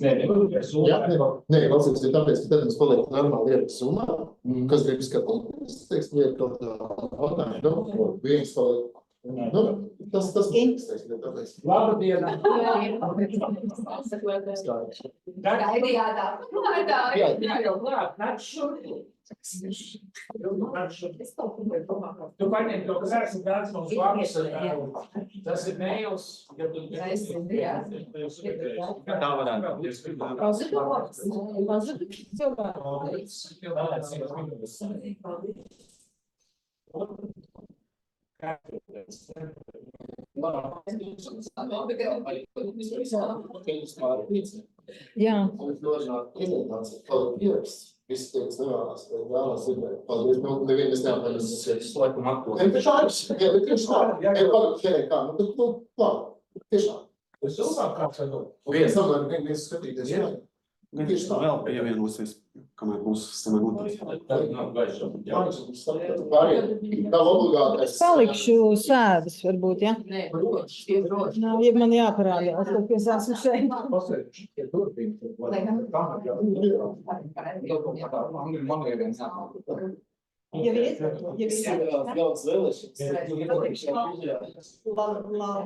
Nē, klausies, ir tāpēc, ka tad mums paliek normāli iet summā, kas grib skatīties, teiksim, iet kaut kā, viens paliek. Tas tāpēc. Labdien! Gaidījāt tā. Jā, jau klāt, nāc šurp. Tu paņem to, kas esmu tāds mums labs, tas ir mails, ja tu... Tā varētu. Jā. Visi tie, kas nevēlas, vēlas ir, paldies, neviens neapēdās. Laikam atpūs. Jā, bet tieši tā. Kā, tiešām. Es uzsāk kāds vai Viens samēr, viens skatīties, jā. Tieši tā. Vēl pievienosies, kamēr būs samēr notiek. Nav obligātais. Palikšu sēdas, varbūt, ja? Nav, ja man jāparādās, ka es esmu šeit. Ja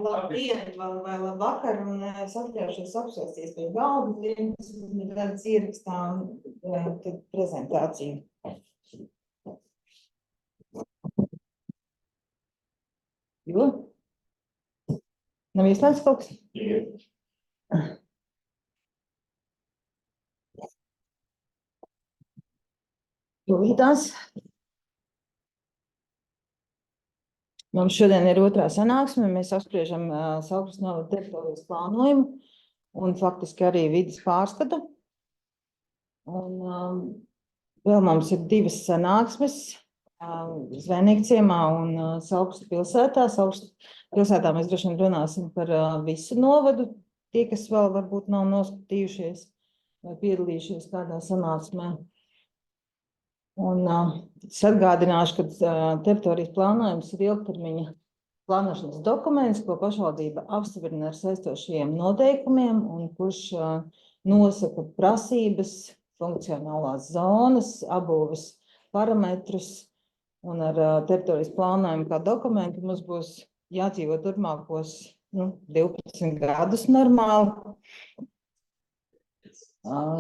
labdien, vai labvakar, un es atļaušos apsēsties pie galda, tad ierakstām prezentāciju. Jo? Nav ieslēgts kaut kas? Tūlītās. Mums šodien ir otrā sanāksme, mēs apspriežam Saukras novada teritorijas plānojumu un faktiski arī vides pārskatu. Un vēl mums ir divas sanāksmes Zvejnieku ciemā un Saukras pilsētā. Saukras pilsētā mēs droši vien runāsim par visu novadu, tie, kas vēl varbūt nav noskatījušies vai piedalījušies kādā sanāksmē. Un es atgādināšu, ka teritorijas plānojums ir ilgtermiņa plānošanas dokuments, ko pašvaldība apstiprina ar saistošajiem noteikumiem un kurš nosaka prasības, funkcionālās zonas, apbūves parametrus, un ar teritorijas plānojumu kā dokumentu mums būs jādzīvo turpmākos 12 gadus normāli.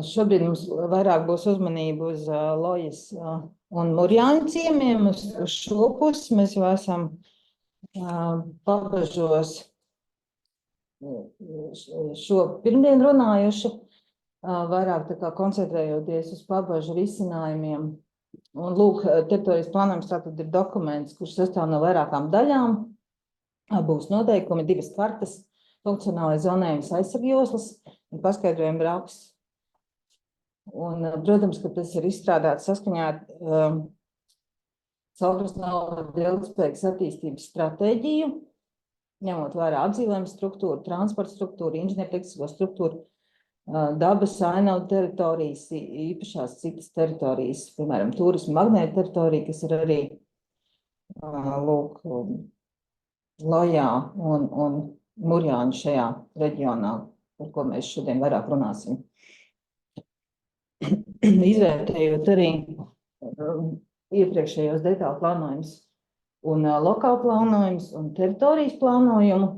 Šobrīd mums vairāk būs uzmanība uz Lojas un Murjāņu ciemiem. Uz šo pusi mēs jau esam Pabežos šo pirmdien runājuši, vairāk tā kā koncentrējoties uz Pabežu risinājumiem. Un lūk, teritorijas plānojums tātad ir dokuments, kurš sastāv no vairākām daļām. Būs noteikumi, divas kartas, funkcionālais zonējums aizsargjoslas un paskaidrojuma raksts. Un, protams, ka tas ir izstrādāts saskaņā ar Saukras novada ilgtspējīgas attīstības stratēģiju, ņemot vērā apdzīvojumu struktūru, transporta struktūru, inženiertehnisko struktūru, dabas ainavu teritorijas, īpašās citas teritorijas, piemēram, turismu magnētu teritorija, kas ir arī lūk, Lojā un Murjāņu šajā reģionā, par ko mēs šodien vairāk runāsim. Izvērtējot arī iepriekšējos detālu plānojumus un lokālu plānojumus un teritorijas plānojumu,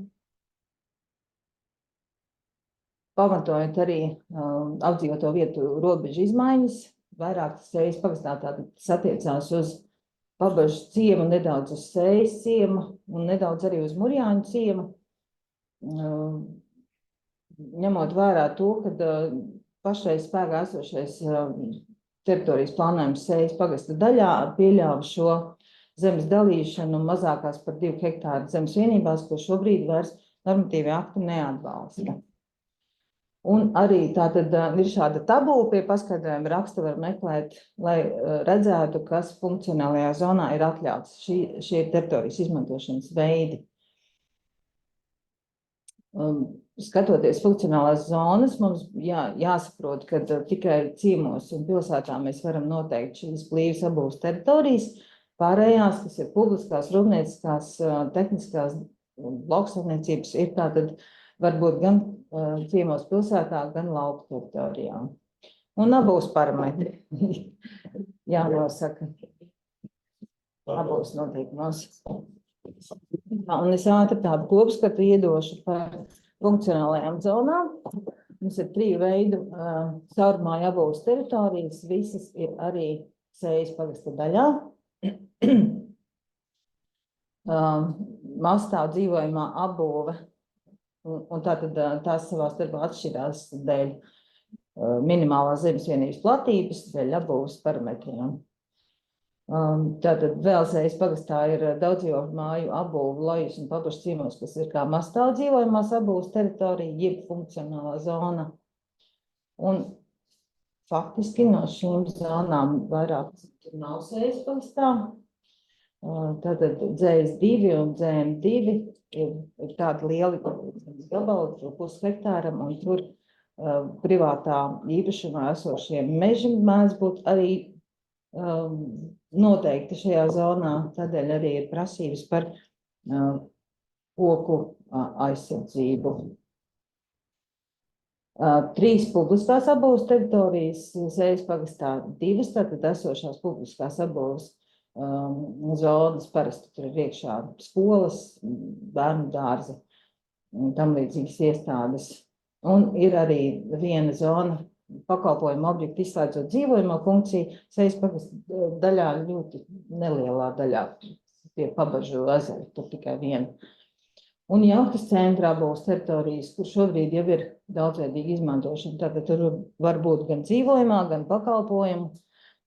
pamatojot arī apdzīvoto vietu robežu izmaiņas, vairāk Sejas pagastā tas attiecās uz Pabežu ciemu, nedaudz uz Sejas ciemu un nedaudz arī uz Murjāņu ciemu, ņemot vērā to, ka pašreiz spēkā esošais teritorijas plānojums Sejas pagasta daļā pieļāva šo zemes dalīšanu mazākās par 2 hektāru zemes vienībās, ko šobrīd vairs normatīvi akti neatbalsta. Un arī tātad ir šāda tabula pie paskaidrojuma raksta var meklēt, lai redzētu, kas funkcionālajā zonā ir atļauts. Šie teritorijas izmantošanas veidi. Skatoties funkcionālās zonas, mums jāsaprot, ka tikai ciemos un pilsētā mēs varam noteikt šīs blīvas apbūves teritorijas, pārējās, kas ir publiskās, rūpnieciskās, tehniskās lauksaimniecības, ir tātad varbūt gan ciemos pilsētā, gan lauku teritorijā. Un abos parametri jānosaka. Abos noteikumos. Un es ātri tādu kopskatu iedošu par funkcionālajām zonām. Mums ir 3 veidu caurmāju abos teritorijas, visas ir arī Sējas pagasta daļā. Mazstāv dzīvojamā apbūve, un tātad tās savā starpā atšķirās dēļ minimālās zemes vienības platības, dēļ apbūves parametriem. Tātad vēl Sējas pagastā ir daudz dzīvojamo māju apbūve Lojas un Pabušu ciemos, kas ir kā mazstāv dzīvojamās apbūves teritorija, jeb funkcionālā zona. Un faktiski no šīm zonām vairāk nav Sējas pagastā. Tātad DZ2 un ZM2 ir tādi lieli gabali, 0,5 hektāram, un tur privātā īpašumā esošie meži mēdz būt arī noteikti šajā zonā, tādēļ arī ir prasības par koku aizsardzību. 3 publiskās apbūves teritorijas, Sējas pagastā 2, tātad esošās publiskās apbūves zonas, parasti tur ir iekšā skolas, bērnu dārzi, tam līdzīgas iestādes. Un ir arī viena zona pakalpojuma objektu izslēdzot dzīvojamo funkciju, Sējas pagasta daļā ļoti nelielā daļā pie Pabažu ezera, tur tikai viena. Un Jautas centrā būs teritorijas, kur šobrīd jau ir daudzveidīga izmantošana. Tātad tur var būt gan dzīvojumā, gan pakalpojumu,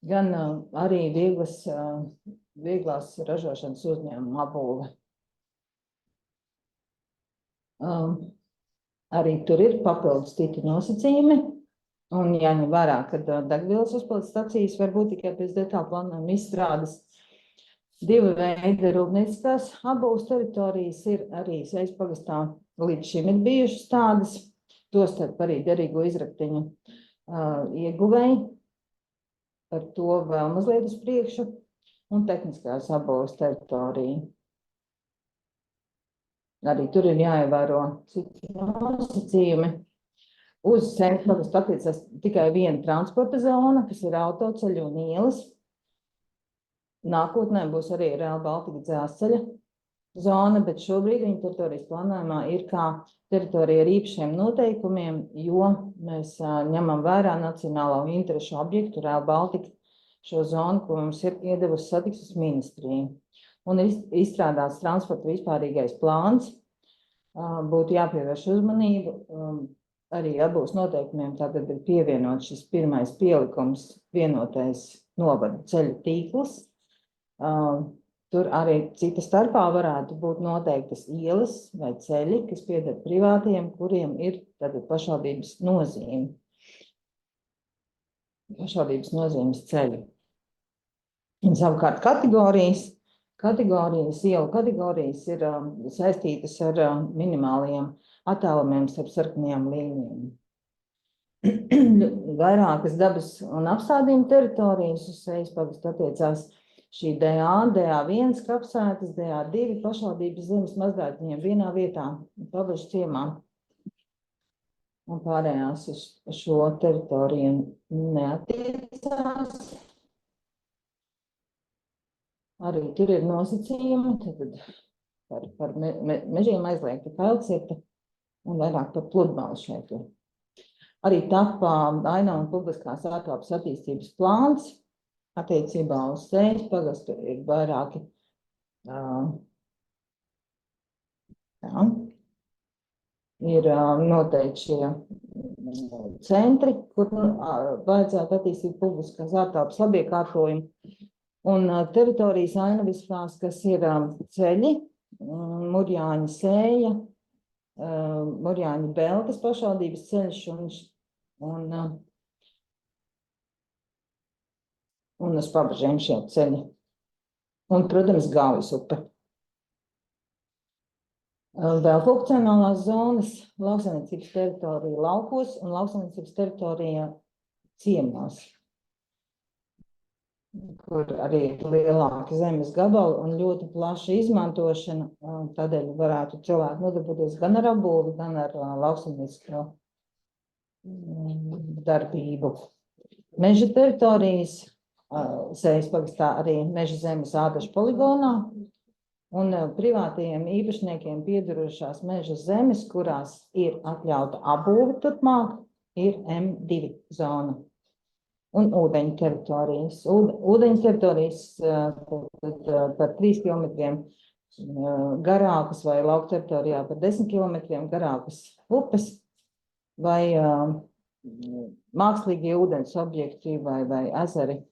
gan arī vieglās ražošanas uzņēmuma apbūve. Arī tur ir papildus citi nosacījumi, un jāņem vērā, ka degvielas uzpildes stacijas var būt tikai pēc detālu plānojuma izstrādes. 2 veidi rūpnieciskās apbūves teritorijas ir arī Sējas pagastā līdz šim ir bijušas tādas, tostarp arī derīgo izrakteņu ieguvēji, par to vēl mazliet uz priekšu, un tehniskās apbūves teritorija. Arī tur ir jāievēro citi nosacījumi. Uz Sējas pagastu attiecas tikai viena transporta zona, kas ir autoceļi un ielas. Nākotnē būs arī Rail Baltica dzelzceļa zona, bet šobrīd viņa teritorijas plānojumā ir kā teritorija ar īpašiem noteikumiem, jo mēs ņemam vērā nacionālo interešu objektu Rail Baltica šo zonu, ko mums ir iedevusi satiksmes ministrija. Un izstrādāts transporta vispārīgais plāns, būtu jāpievērš uzmanību arī abos noteikumiem, tātad ir pievienots šis pirmais pielikums, vienotais novadu ceļu tīkls. Tur arī cita starpā varētu būt noteiktas ielas vai ceļi, kas pieder privātiem, kuriem ir tātad pašvaldības nozīme. Pašvaldības nozīmes ceļi. Un savukārt kategorijas, ielu kategorijas ir saistītas ar minimālajiem attālumiem starp sarkanajām līnijām. Vairākas dabas un apstādījuma teritorijas uz Sējas pagastu attiecās šī DA, DA1 kapsētas, DA2 pašvaldības zemes mazgātņiem vienā vietā, Pabažu ciemā. Un pārējās uz šo teritoriju neatiecās. Arī tur ir nosacījumi, tad par mežiem aizliegta peldcirta un vairāk par pludmali šeit. Arī tapā Ainava un publiskās ārtelpas attīstības plāns. Attiecībā uz Sējas pagastu ir vairāki ir noteikti šie centri, kur vajadzētu attīstīt publiskās ārtelpas labiekārtojumu. Un teritorijas ainaviskās, kas ir ceļi, Murjāņa Sēja, Murjāņa Beltas pašvaldības ceļš un uz Pabažiem šie ceļi. Un, protams, Gaujas upe. Vēl funkcionālās zonas, lauksaimniecības teritorija laukos un lauksaimniecības teritorija ciemos. kur arī ir lielāki zemes gabali un ļoti plaša izmantošana. Tādēļ varētu cilvēki nodarboties gan ar apbūvi, gan ar lauksaimniecisko darbību. Meža teritorijas, Sējas pagastā arī meža zemes Ādažu poligonā, un privātajiem īpašniekiem piedarošās meža zemes, kurās ir atļauta apbūve turpmāk, ir M2 zona. Un ūdeņu teritorijas. Ūdeņu teritorijas par 3 kilometriem garākas vai lauku teritorijā par 10 kilometriem garākas upes vai mākslīgie ūdens objekti vai ezeri.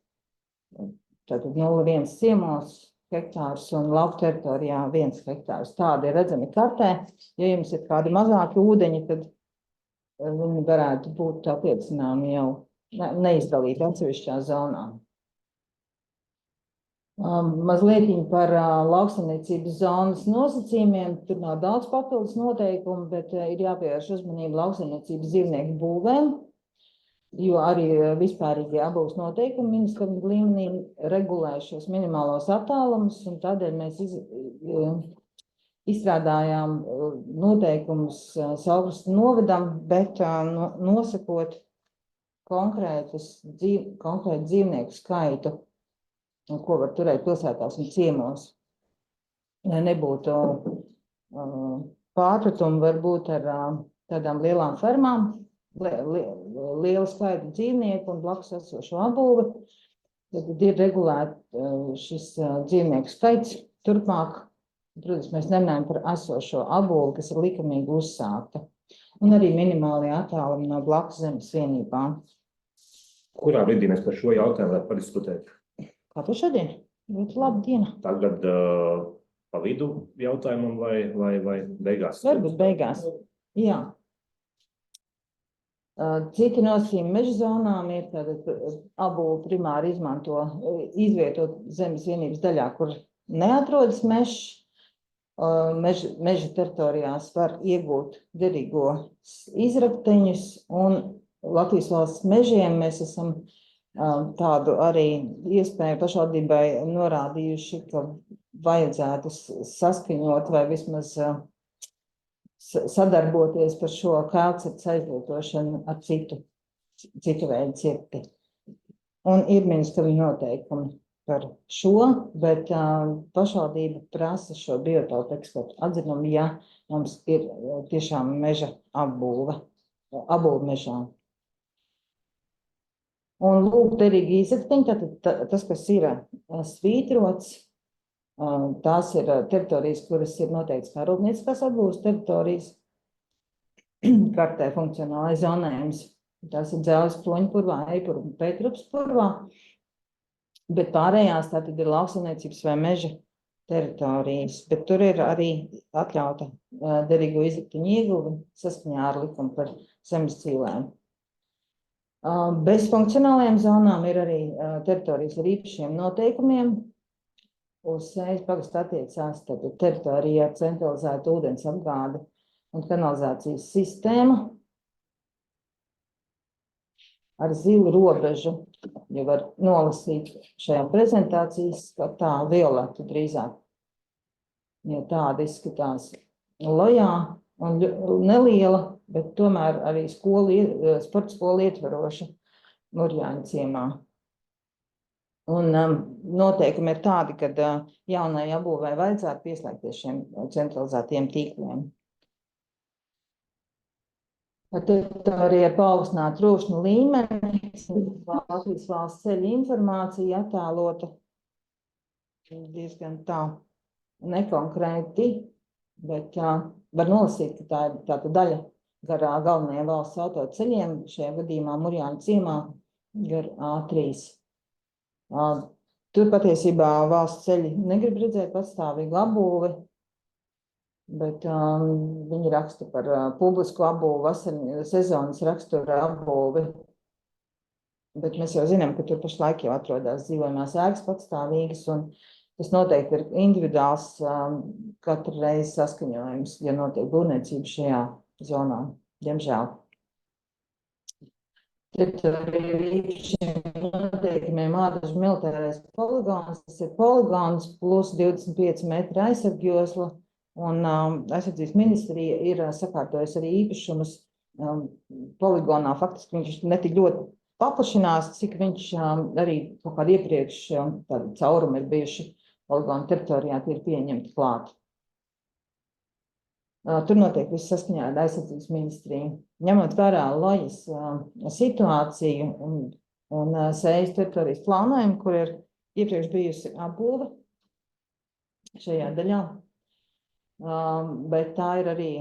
Tātad 0,1 ciemos hektārs un lauku teritorijā 1 hektārs. Tādi ir redzami kartē. Ja jums ir kādi mazāki ūdeņi, tad viņi varētu būt apliecināmi jau neizdalīti atsevišķā zonā. Mazliet par lauksaimniecības zonas nosacījumiem. Tur nav daudz papildus noteikumu, bet ir jāpievērš uzmanība lauksaimniecības dzīvnieku būvēm, jo arī vispārīgie apbūves noteikumi ministrijas līmenī regulē šos minimālos attālumus, un tādēļ mēs izstrādājām noteikumus Saugrastu novedam, bet nosakot konkrētu dzīvnieku skaitu, ko var turēt pilsētās un ciemos. Lai nebūtu pārpratumu varbūt ar tādām lielām fermām, liela skaita dzīvnieku un blakus esošo apbūve, tad ir regulēta šis dzīvnieku skaits turpmāk. Protams, mēs nerunājam par esošo apbūvi, kas ir likumīgi uzsākta, un arī minimālie attālumi no blakus zemes vienībām. Kurā brīdī mēs par šo jautājumu varētu padiskutēt? Kā tu šodien? Ļoti laba diena. Tagad pa vidu jautājumam vai beigās? Varbūt beigās. Jā. Citi nosacījumi meža zonām ir tātad apbūve primāri izvietot zemes vienības daļā, kur neatrodas mežs. Meža teritorijās var iegūt derīgo izrakteņus, un Latvijas valsts mežiem mēs esam tādu arī iespēju pašvaldībai norādījuši, ka vajadzētu saskaņot vai vismaz sadarboties par šo kālcirtes aizvietošanu ar citu veidu cirti. Un ir ministrija noteikumi par šo, bet pašvaldība prasa šo biotopu ekspertu atzinumu, ja mums ir tiešām meža apbūve mežā. Un lūk, derīgi izrakteņi, tātad tas, kas ir svītrots, tās ir teritorijas, kuras ir noteikts kā rūpnieciskās apbūves teritorijas, kartē funkcionālais zonējums. Tās ir Dzelzs Ploņpurvā, Eipurva un Pētrupas purvā, bet pārējās tātad ir lauksaimniecības vai meža teritorijas, bet tur ir arī atļauta derīgo izrakteņu ieguve saskaņā ar likumu par zemes cīlēm. Bez funkcionālajām zonām ir arī teritorijas ar īpašiem noteikumiem. Uz Sējas pagasta attiecās teritorija ar centralizētu ūdens apgādi un kanalizācijas sistēmu ar zilu robežu, ja var nolasīt šajā prezentācijas tā violetu drīzāk, jo tāda izskatās lojā un neliela, bet tomēr arī sporta skola ietveroša Murjāņu ciemā. Un noteikumi ir tādi, ka jaunai apbūvei vajadzētu pieslēgties šiem centralizētiem tīkliem. Teritorija ir paaugstināta trūkšņu līmeni, Latvijas valsts ceļu informācija attēlota diezgan tā nekonkrēti, bet var nolasīt, ka tā ir tāda daļa garā galvenajiem valsts autoceļiem, šajā gadījumā Murjāņu ciemā gar A3. Tur patiesībā valsts ceļi negrib redzēt patstāvīgu apbūvi, bet viņi raksta par publisku apbūvi, vasaras sezonas rakstura apbūvi. Bet mēs jau zinām, ka tur pašlaik jau atrodas dzīvojamās ēkas patstāvīgas, un tas noteikti ir individuāls katru reizi saskaņojums, ja notiek būvniecība šajā zonā, diemžēl. teritorija ir īpašiem noteikumiem Ādažu militārais poligons. Tas ir poligons plus 25 metri aizsargjosla, un aizsardzības ministrija ir sakārtojusi arī īpašumus poligonā. Faktiski viņš netik ļoti paplašinās, cik viņš arī kaut kādi iepriekš tādi caurumi ir bijuši poligona teritorijā, tie ir pieņemti klāt. Tur notiek viss saskaņā ar aizsardzības ministriju. Ņemot vērā Lojas situāciju un Sējas teritorijas plānojumu, kur ir iepriekš bijusi apbūve šajā daļā, bet tā ir arī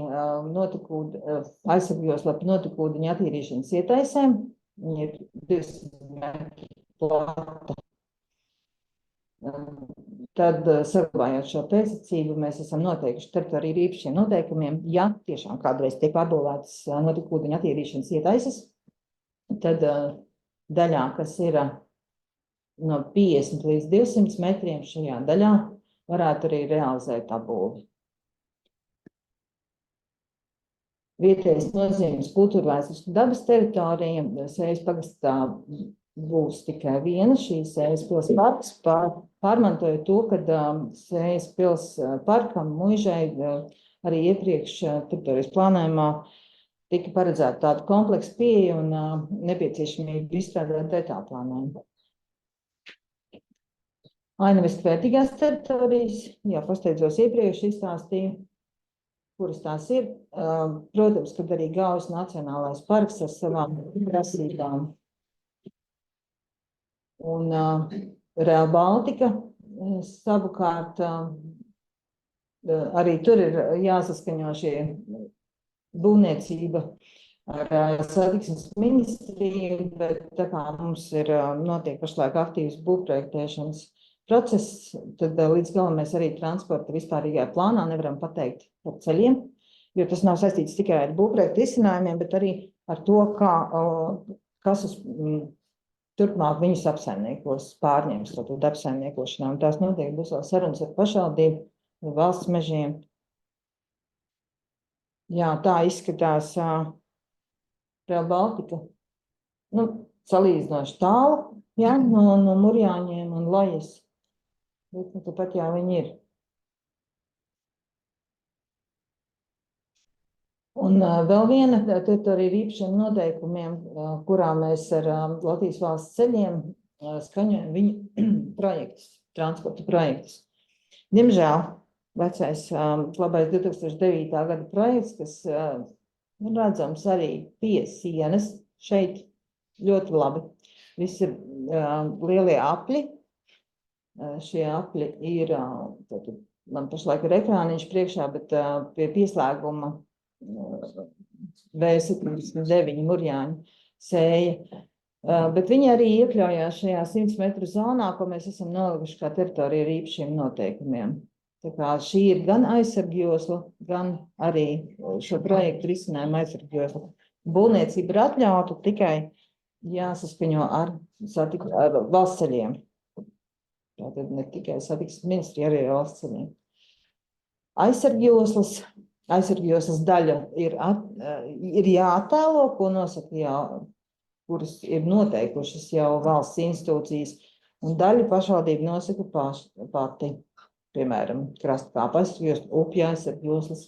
aizsargjosla ap notekūdeņu attīrīšanas ietaisēm. Viņa ir 200 metru plata. Tad, saglabājot šo pēcsacību, mēs esam noteikuši teritoriju ar īpašiem noteikumiem. Ja tiešām kādreiz tiek pārbūvētas notekūdeņu attīrīšanas ietaises, tad daļā, kas ir no 50 līdz 200 metriem šajā daļā, varētu arī realizēt apbūvi. Vietējas nozīmes kultūrvēsturisku dabas teritorija, Sējas pagastā būs tikai viena šī Sējas pils parks, pārmantojot to, kad Sējas pils parkam, muižai, arī iepriekš teritorijas plānojumā tika paredzēta tāda kompleksa pieeja un nepieciešamība izstrādāt detālu plānojumu. Ainaviski vērtīgās teritorijas, jā, pasteidzos iepriekš izstāstīju, kuras tās ir. Protams, kad arī Gaujas Nacionālais parks ar savām prasībām. Un Real Baltica savukārt arī tur ir jāsaskaņo šie būvniecība ar satiksmes ministriju, bet tā kā mums ir notiek pašlaik aktīvs būvprojektēšanas process, tad līdz galam mēs arī transporta vispārīgajā plānā nevaram pateikt par ceļiem, jo tas nav saistīts tikai ar būvprojektu izcinājumiem, bet arī ar to, kas uz turpmāk viņus apsaimniekos pārņems tātad apsaimniekošanā, un tās noteikti būs vēl sarunas ar pašvaldību, valsts mežiem. Jā, tā izskatās Real Baltica. Salīdzinoši tālu, jā, no Murjāņiem un Lojas. Bet tāpat jā, viņi ir. Un vēl viena teritorija ar īpašiem noteikumiem, kurā mēs ar Latvijas valsts ceļiem skaņojam viņu projektus, transporta projektus. Diemžēl vecais labais 2009. Gada projekts, kas redzams arī pie sienas, šeit ļoti labi. Visi ir lielie apļi. Šie apļi ir, man pašlaik ir ekrāniņš priekšā, bet pie pieslēguma V79 Murjāņu Sēja. Bet viņi arī iekļaujās šajā 100 metru zonā, ko mēs esam nolikuši kā teritorija ar īpašiem noteikumiem. Tā kā šī ir gan aizsargjosla, gan arī šo projektu risinājumu aizsargjosla. Būvniecība ir atļauta, tikai jāsaskaņo ar valsts ceļiem. Tātad ne tikai satiksmes ministrija, arī valsts ceļiem. Aizsargjoslas daļa ir jāattēlo, ko nosaka jau, kuras ir noteikušas jau valsts institūcijas, un daļu pašvaldība nosaka pati, piemēram, krastkāpa aizsargjoslas, upja aizsargjoslas.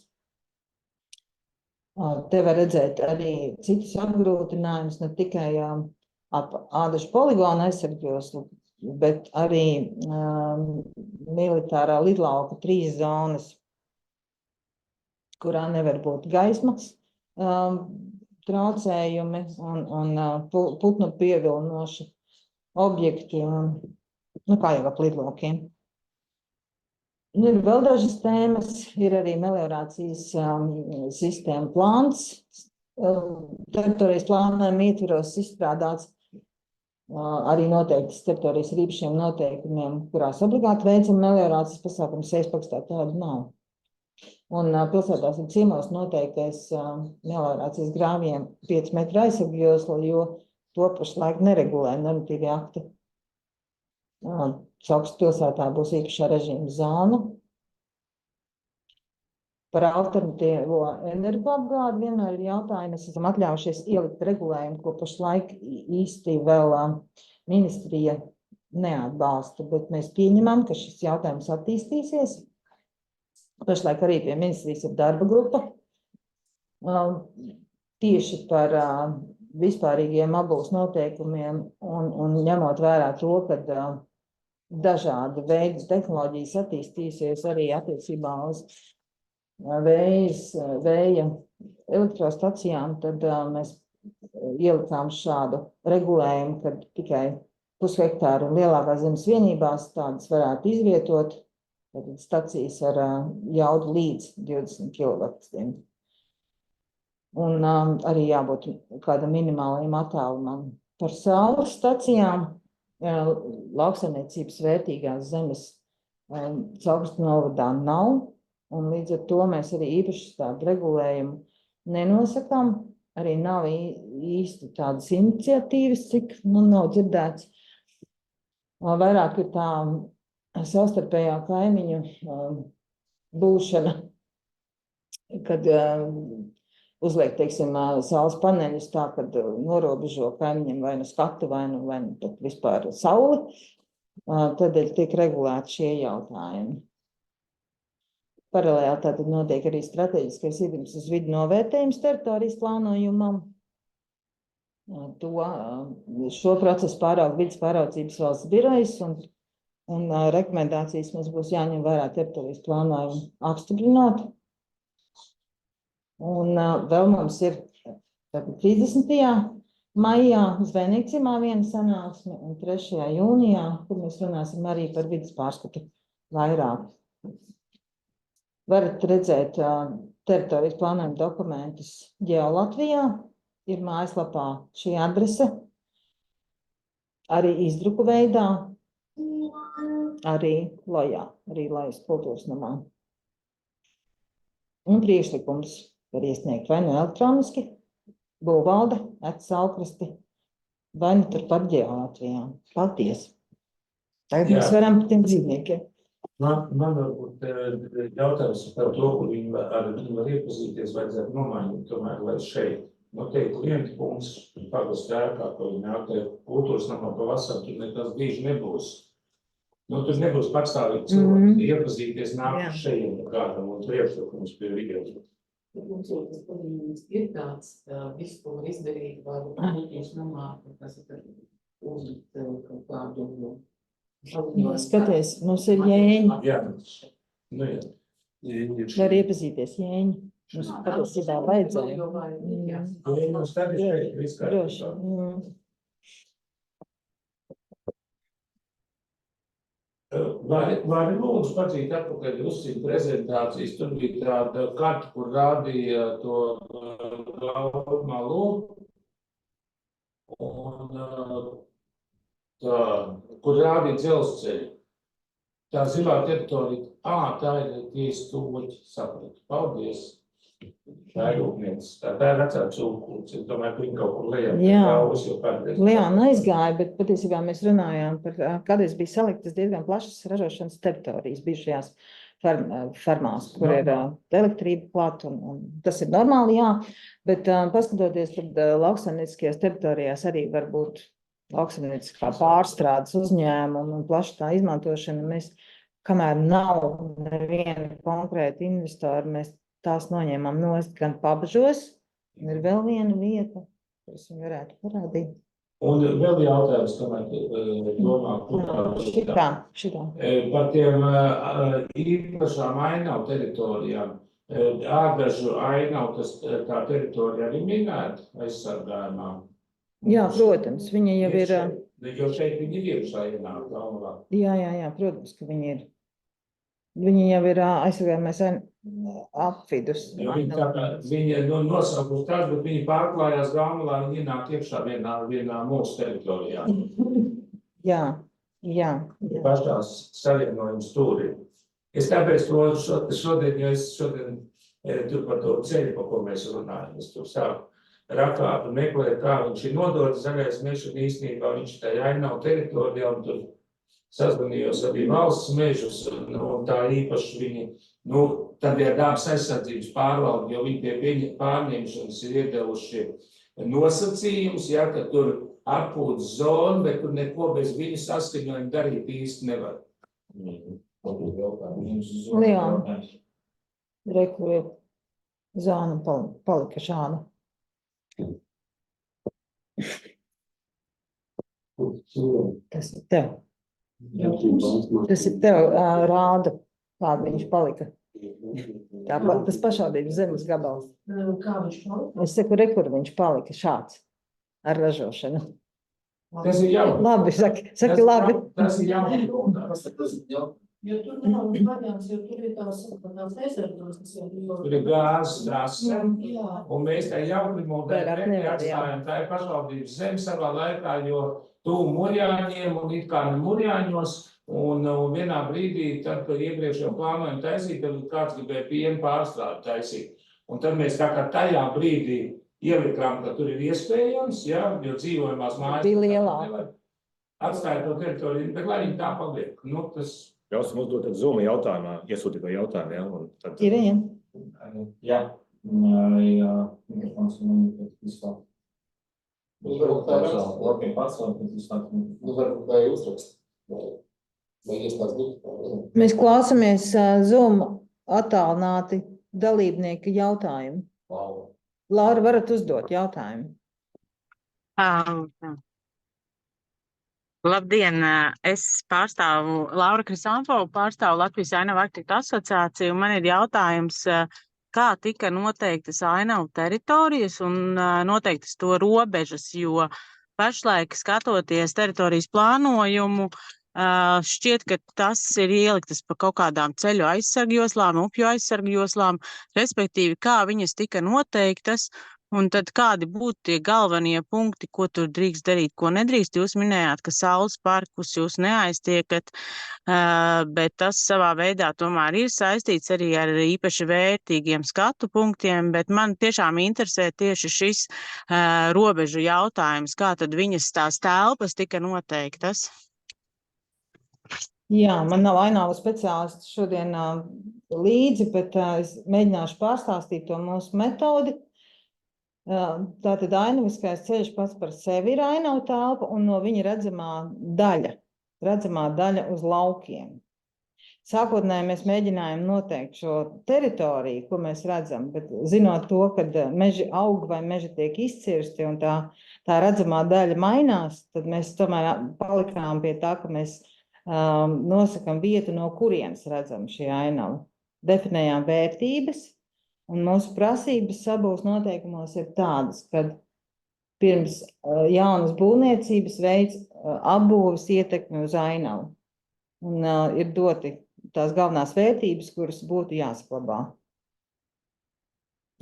Te var redzēt arī citus apgrūtinājumus, ne tikai ap Ādažu poligonu aizsargjoslu, bet arī militārā lidlauka 3 zonas, kurā nevar būt gaismas traucējumi un putnu pievilinoši objekti, kā jau ap lidlaukiem. Ir vēl dažas tēmas, ir arī meliorācijas sistēma plāns, teritorijas plānojuma ietvaros izstrādāts, arī noteiktas teritorijas ar īpašiem noteikumiem, kurās obligāti veicam meliorācijas pasākumus, Sējas pagastā tādu nav. Un pilsētās ir ciemos noteiktais meliorācijas grāvjiem 5 metru aizsargjosla, jo to pašlaik neregulē normatīvie akti. Saukstu pilsētā būs īpašā režīma zona. Par alternatīvo energoapgādi vienmēr ir jautājumi. Mēs esam atļaujušies ielikt regulējumu, ko pašlaik īsti vēl ministrija neatbalsta, bet mēs pieņemam, ka šis jautājums attīstīsies. Pašlaik arī pie ministrijas ir darba grupa tieši par vispārīgiem abūs noteikumiem un ņemot vērā to, ka dažādi veidi tehnoloģijas attīstīsies arī attiecībā uz vēja elektrostacijām, tad mēs ielikām šādu regulējumu, kad tikai pushektāru un lielākās zemes vienībās tādas varētu izvietot, tad stacijas ar jaudu līdz 20 kW. Un arī jābūt kādam minimālajam attālumam. Par saules stacijām lauksaimniecības vērtīgās zemes Saulstu novadā nav, un līdz ar to mēs arī īpaši tādu regulējumu nenosakām. Arī nav īsti tādas iniciatīvas, cik nav dzirdēts. Vairāk ir tā savstarpējā kaimiņu būšana, kad uzliek, teiksim, saules paneļus tā, kad norobežo kaimiņiem vai nu skatu, vai nu pat vispār sauli, tādēļ tiek regulēti šie jautājumi. Paralēli tātad notiek arī strateģiskais ietekmes uz vidi novērtējums teritorijas plānojumam. Šo procesu pārauga vides pāraudzības valsts birojas un rekomendācijas mums būs jāņem vērā teritorijas plānojumu apstiprinot. Un vēl mums ir 30. maijā Zvejniekciemā viena sanāksme un 3. jūnijā, kur mēs runāsim arī par vides pārskatu vairāk. Varat redzēt teritorijas plānojuma dokumentus Geolatvijā, ir mājaslapā šī adrese, arī izdruku veidā, arī Lojā, arī Lojas kultūras namā. Un priekšlikums var iesniegt vai nu elektroniski, Būvvalde, @Saulkrasti, vai nu turpat Geolatvijā. Paldies! Tagad mēs varam par tiem dzīvniekiem. Man varbūt jautājums par to, kur viņi var iepazīties, vajadzētu nomainīt tomēr, lai šeit noteikti viens punkts pagastu ēkā, ko viņi nāk kultūras namā pavasarī, tur nekas bieži nebūs. Tur nebūs patstāvīgi cilvēki, iepazīties nāk šeit kādam un priekšlikums pie videos. Mums ir tāds viss, ko var izdarīt, vai kultūras namā, kas ir uzlikt kaut kādu. Skaties, mums ir Jēņi. Jā, nu jā. Var iepazīties Jēņi. Mums patiesībā vajadzēja. Mums tad ir šeit viss Droši. Vai lūdzu padzīt atpakaļ uz šīm prezentācijas, tur bija tāda karta, kur rādīja to malu, un tā, kur rādīja dzelzceļu. Tā zilā teritorija, tā ir tiesa tūmoķi, sapratu. Paldies. Tā ir rūpniec. Tā ir vecā cūkūts. Es domāju, ka viņi kaut kur Lejāna aizgāja, bet patiesībā mēs runājām par, kādreiz bija saliktas diezgan plašas ražošanas teritorijas bijušajās fermās, kur ir elektrība klāt, un tas ir normāli, jā, bet paskatoties, tad lauksaimnieciskajās teritorijās arī var būt lauksaimnieciskā pārstrādes uzņēmuma un plaša tā izmantošana. Mēs, kamēr nav neviena konkrēta investora, mēs tās noņēmām nost gan Pabažos, un ir vēl viena vieta, kuras viņi varētu parādīt. Un vēl jautājums, kamēr domā, šitā. Par tiem īpašām ainavu teritorijām. Ārdažu ainavu, tā teritorija arī minēta aizsargājumā. Jā, protams, viņa jau ir. Jo šeit viņi ir šajā galvā. Jā, protams, ka viņi ir. Viņi jau ir aizsargājumais apvidus. Viņi nosaukus tās, bet viņi pārklājās galvā, viņi ienāk iekšā vienā mūsu teritorijā. Jā. Pašās savienojuma stūrī. Es tāpēc šodien, jo es šodien tur par to ceļu, pa ko mēs runājam, es tur sāku rakāt un meklēt, kā viņš ir nodots zaļais mežs, un īstenībā viņš tajā ainavu teritorijā, un tur sazvanījos arī valsts mežus, tā īpaši viņi, tad ir dabas aizsardzības pārvalde, jo viņi pie pārņemšanas ir iedevuši nosacījumus, ja, ka tur atpūtas zona, bet tur neko bez viņu saskaņojuma darīt īsti nevar. Leon. Reku ir zona palika šāda. Tas ir tev. Tas ir tev rāda, kāda viņš palika. Tāpat tas pašādības zemes gabals. Kā viņš palika? Es saku, kur viņš palika šāds ar ražošanu. Tas ir jau. Labi, saki labi. Tas ir jau. Jo tur nav variants, jo tur ir tās ezerdos, kas jau Tur ir gāzes trase, Jā. un mēs tā jaunimodē Vairāk nevar, atstājam, tā ir pašvaldības zeme savā laikā, jo tuvu Murjāņiem un it kā ne Murjāņos, un vienā brīdī, tad, kad iepriekš jau plānojam taisīt, tad kāds gribēja pienu pārstrādi taisīt. Un tad mēs tā kā tajā brīdī ielikām, ka tur ir iespējams, ja, jo dzīvojamās mājas Bija lielā. nevar atstāt to teritoriju, bet lai viņi tā paliek. Tas Ļausim uzdot tad Zuma jautājumā, iesūtīto jautājumu, ja? Un tad... Ir viņam. Jā, arī mikrofons man ir vispār. Labi, pārsvarot, vispār. Varbūt tā ir uzrakst. Vai iestāds būt? Mēs klausāmies Zoom attālināti dalībnieku jautājumu. Laura, varat uzdot jautājumu? Labdien, es pārstāvu Laura Krisanfovu, pārstāvu Latvijas ainavu arhitektu asociāciju, un man ir jautājums, kā tika noteiktas ainavu teritorijas un noteiktas to robežas, jo pašlaik skatoties teritorijas plānojumu, šķiet, ka tas ir ieliktas pa kaut kādām ceļu aizsargjoslām, upju aizsargjoslām, respektīvi, kā viņas tika noteiktas. Un tad kādi būtu tie galvenie punkti, ko tur drīkst darīt, ko nedrīkst? Jūs minējāt, ka saules parkus jūs neaiztiekat, bet tas savā veidā tomēr ir saistīts arī ar īpaši vērtīgiem skatu punktiem, bet man tiešām interesē tieši šis robežu jautājums, kā tad viņas tās telpas tika noteiktas? Jā, man nav ainavu speciālisti šodien līdzi, bet es mēģināšu pārstāstīt to mūsu metodi. Tātad ainaviskais ceļš pats par sevi ir ainavu telpa un no viņa redzamā daļa uz laukiem. Sākotnēji mēs mēģinājām noteikt šo teritoriju, ko mēs redzam, bet zinot to, kad meži aug vai meži tiek izcirsti un tā redzamā daļa mainās, tad mēs tomēr palikām pie tā, ka mēs nosakam vietu, no kurienes redzam šī ainavu. Definējām vērtības. Un mūsu prasības abos noteikumos ir tādas, ka pirms jaunas būvniecības veids apbūves ietekmi uz ainavu. Un ir doti tās galvenās vērtības, kuras būtu jāsaglabā.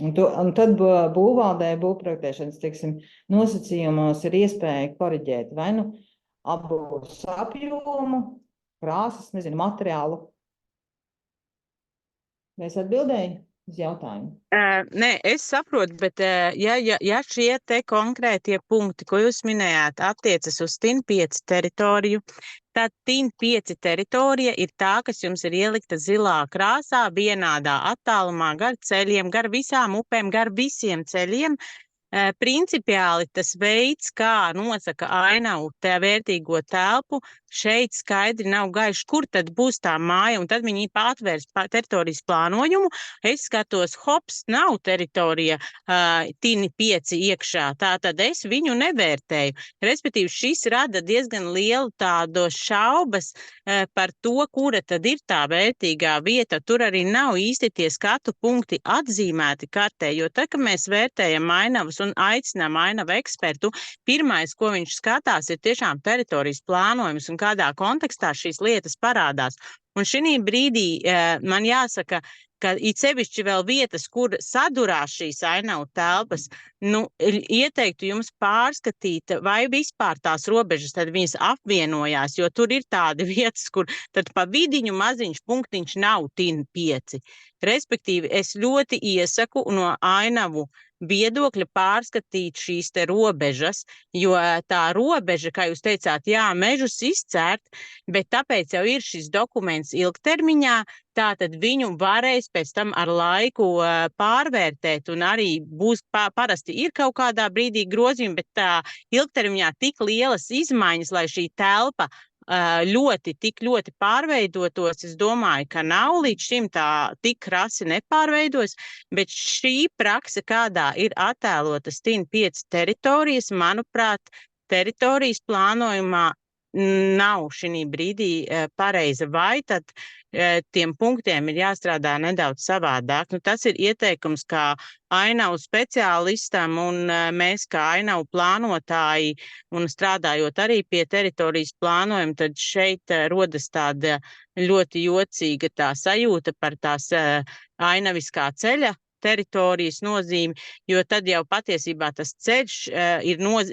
Un tad būvvaldē, būvprojektēšanas, teiksim, nosacījumos ir iespēja koriģēt vai nu apbūves apjomu, krāsas, materiālu. Vai es atbildēju uz jautājumu? Nē, es saprotu, bet ja šie te konkrētie punkti, ko jūs minējāt, attiecas uz TIN 5 teritoriju, tad TIN 5 teritorija ir tā, kas jums ir ielikta zilā krāsā, vienādā attālumā, gar ceļiem, gar visām upēm, gar visiem ceļiem. Principiāli tas veids, kā nosaka ainavu tā vērtīgo telpu, šeit skaidri nav gaiši, kur tad būs tā māja, un tad viņi atvērs teritorijas plānojumu. Es skatos, hops, nav teritorija TIN 5 iekšā, tātad es viņu nevērtēju. Respektīvi, šis rada diezgan lielu tādu šaubas par to, kura tad ir tā vērtīgā vieta. Tur arī nav īsti tie skatu punkti atzīmēti kartē, jo tad, kad mēs vērtējam ainavas un aicinām ainavu ekspertu, pirmais, ko viņš skatās, ir tiešām teritorijas plānojums un kādā kontekstā šīs lietas parādās. Un šī brīdī man jāsaka, ka it sevišķi vēl vietas, kur sadurās šīs ainavu telpas, ieteiktu jums pārskatīt, vai vispār tās robežas tad viņas apvienojās, jo tur ir tādi vietas, kur tad pa vidiņu maziņš punktiņš nav TIN 5. Respektīvi, es ļoti iesaku no ainavu viedokļa pārskatīt šīs te robežas, jo tā robeža, kā jūs teicāt, jā, mežus izcērt, bet tāpēc jau ir šis dokuments ilgtermiņā, tātad viņu varēs pēc tam ar laiku pārvērtēt un arī būs parasti ir kaut kādā brīdī grozījumi, bet tā ilgtermiņā tik lielas izmaiņas, lai šī telpa tik ļoti pārveidotos, es domāju, ka nav līdz šim tā tik krasi nepārveidojas, bet šī prakse, kādā ir attēlotas TIN 5 teritorijas, manuprāt, teritorijas plānojumā nav šī brīdī pareiza, vai tad tiem punktiem ir jāstrādā nedaudz savādāk. Tas ir ieteikums kā ainavu speciālistam un mēs kā ainavu plānotāji un strādājot arī pie teritorijas plānojuma, tad šeit rodas tāda ļoti jocīga tā sajūta par tās ainaviskā ceļa teritorijas nozīmi, jo tad jau patiesībā tas ceļš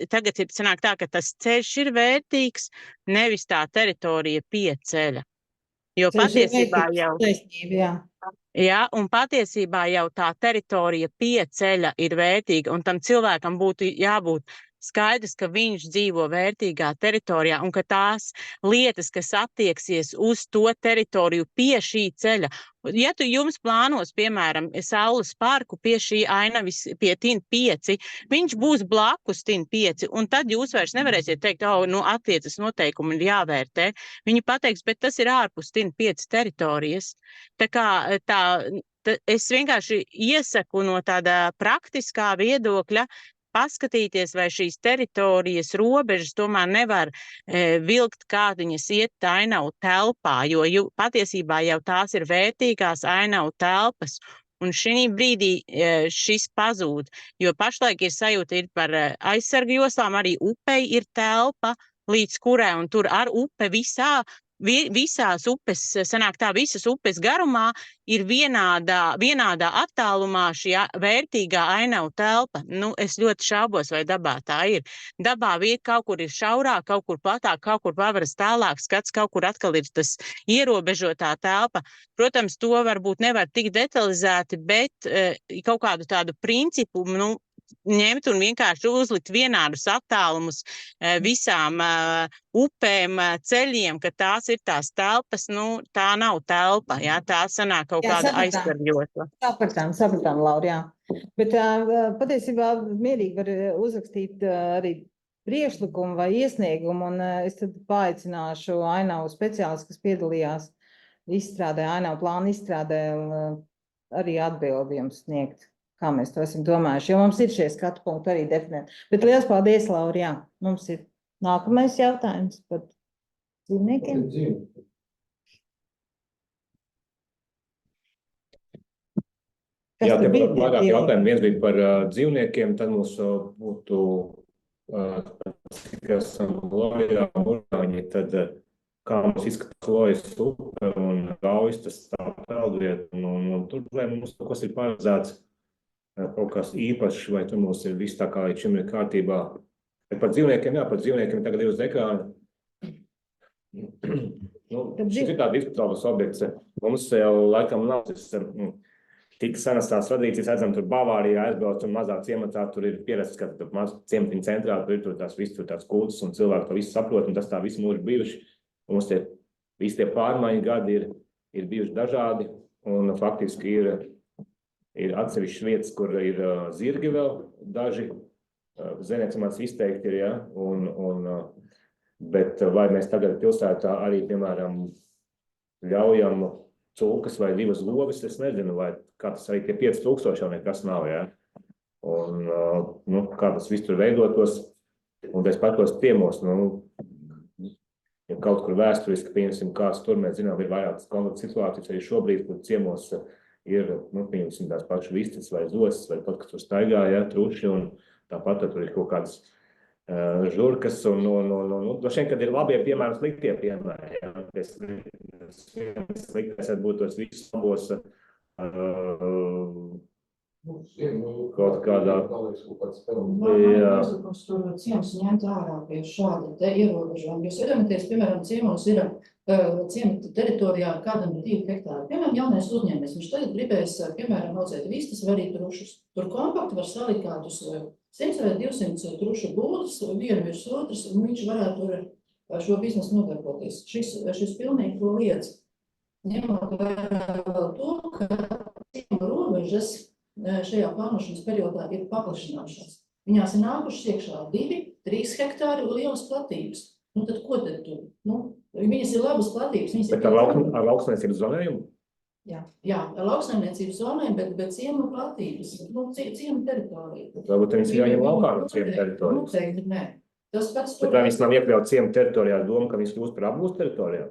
tagad ir sanāk tā, ka tas ceļš ir vērtīgs, nevis tā teritorija pie ceļa. Jo patiesībā jau, jā, un patiesībā jau tā teritorija pie ceļa ir vērtīga, un tam cilvēkam būtu jābūt skaidrs, ka viņš dzīvo vērtīgā teritorijā un ka tās lietas, kas attieksies uz to teritoriju pie šī ceļa, ja jums plānos, piemēram, Saules parku pie šī ainavis, pie TIN 5, viņš būs blakus TIN 5, un tad jūs vairs nevarēsiet teikt, attiecas noteikumi ir jāvērtē. Viņi pateiks, bet tas ir ārpus TIN 5 teritorijas. Tā kā es vienkārši iesaku no tāda praktiskā viedokļa paskatīties, vai šīs teritorijas robežas tomēr nevar vilkt, kā viņas iet ainavu telpā, jo patiesībā jau tās ir vērtīgās ainavu telpas. Un šī brīdī šis pazūd, jo pašlaik ir sajūta ir par aizsargu joslām, arī upei ir telpa, līdz kurai, un tur ar upe visās upes, sanāk tā, visas upes garumā ir vienādā attālumā šī vērtīgā ainavu telpa. Es ļoti šaubos, vai dabā tā ir. Dabā kaut kur ir šaurāk, kaut kur platāk, kaut kur pavaras tālāk skats, kaut kur atkal ir tas ierobežotā telpa. Protams, to varbūt nevar tik detalizēti, bet kaut kādu tādu principu, ņemt un vienkārši uzlikt vienādus attālumus visām upēm, ceļiem, ka tās ir tās telpas, tā nav telpa, jā, tā sanāk kaut kāda aizsargjota. Sapratām, Laura, jā. Bet patiesībā mierīgi var uzrakstīt arī priekšlikumu vai iesniegumu, un es tad paaicināšu ainavu speciālistu, kas piedalījās izstrādē, ainavu plānu izstrādē, arī atbildi jums sniegt. Kā mēs to esam domājuši, jo mums ir šie skatu punkti arī definēti. Bet liels paldies, Laura, jā. Mums ir nākamais jautājums par dzīvniekiem. Jā, tie vairāk jautājumi. Viens bija par dzīvniekiem, tad mums būtu, cik esam Lojā, Murāņi, tad kā mums izskatās Lojas upe un Gaujas, tas tā peldvieta, un tur, vai mums kaut kas ir paredzēts, kaut kas īpašs, vai tur mums ir viss tā kā līdz šim ir kārtībā. Bet par dzīvniekiem tagad ir uz ekrāna. Šis ir tā diskutāvas objekts. Mums jau laikam nav tik senas tās tradīcijas, redzam, tur Bavārijā aizbrauc un mazā ciematā, tur ir pierasts, ka tur maz ciematiņa centrā, tur ir tur tās kultas un cilvēki to visu saprot, un tas tā visi mūži bijuši. Mums visi tie pārmaiņu gadi ir bijuši dažādi, un faktiski ir atsevišķas vietas, kur ir zirgi vēl, daži zvejniecības izteikti ir, ja, bet vai mēs tagad pilsētā arī, piemēram, ļaujam cūkas vai divas govis, es nezinu, vai kā tas arī tie 5000 jau nekas nav, ja, un kā tas viss tur veidotos, un es patos ciemos, ja kaut kur vēsturiski, pieņemsim, kāds tur, mēs zinām, ir vairākas konflikta situācijas arī šobrīd, kur ciemos ir, pieņemsim, tās pašas vistas vai zosas, vai pat, kas tur staigā, ja, truši, un tāpat tur ir kaut kādas žurkas, un droši vien, kad ir labie piemēri, sliktie piemēri, ja, sliktais būtu tos visus labos Kaut kādā. Jā. Tur ciems ņemt ārā pie šāda te ierobežojuma. Jūs iedomāties, piemēram, ciemos ir ciemata teritorijā kādam 2 hektāri. Piemēram, jaunais uzņēmējs, viņš tagad gribēs, piemēram, audzēt vistas vai arī trušus. Tur kompakti var salikt kādus 100 vai 200 trušu būdus, vienu virs otras, un viņš varētu tur šo biznesu nodarboties. Šis pilnīgi to liedz. Ņemot vēl to, ka ciema robežas šajā plānošanas periodā ir paplašinājušās. Viņās ir nākušas iekšā 2-3 hektāri lielas platības. Nu tad ko tad tu? Nu, viņas ir labas platības. Bet ar lauksaimniecības zonējumu? Jā, ar lauksaimniecības zonēm, bet ciema platības, nu, ciema teritorija. Varbūt viņas ir jāņem laukā no ciema teritorijas. Noteikti, nē. Tas pats Bet vai viņas nav iekļaut ciema teritorijā ar domu, ka viņas kļūst par apgūst teritorijā?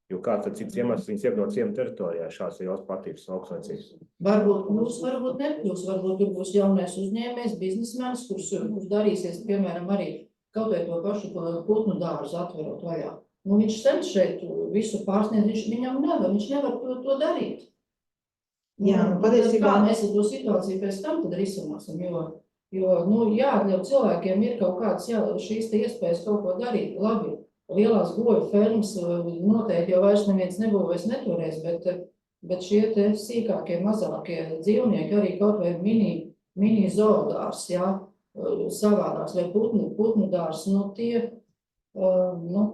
Jo kāds tad cits iemesls viņas iekļaut ciema teritorijā, šās ir jūsu platības lauksaimniecības? Varbūt nekļūs, varbūt tur būs jaunais uzņēmējs, biznesmenis, kurš darīsies, piemēram, arī kaut vai to pašu putnu dārzu atverot vaļā. Nu, viņš cenš šeit visu pārsniedz, viņš nevar to darīt. Jā, patiesībā kā mēs to situāciju pēc tam tad risināsim, jo jāatļauj cilvēkiem ir kaut kāds, šīs te iespējas kaut ko darīt, labi. Lielās goju fermas noteikti jau vairs neviens nebūvēs neturēs, bet šie te sīkākie, mazākie dzīvnieki, arī kaut vai mini zoodārs, savādāks vai putnu dārs,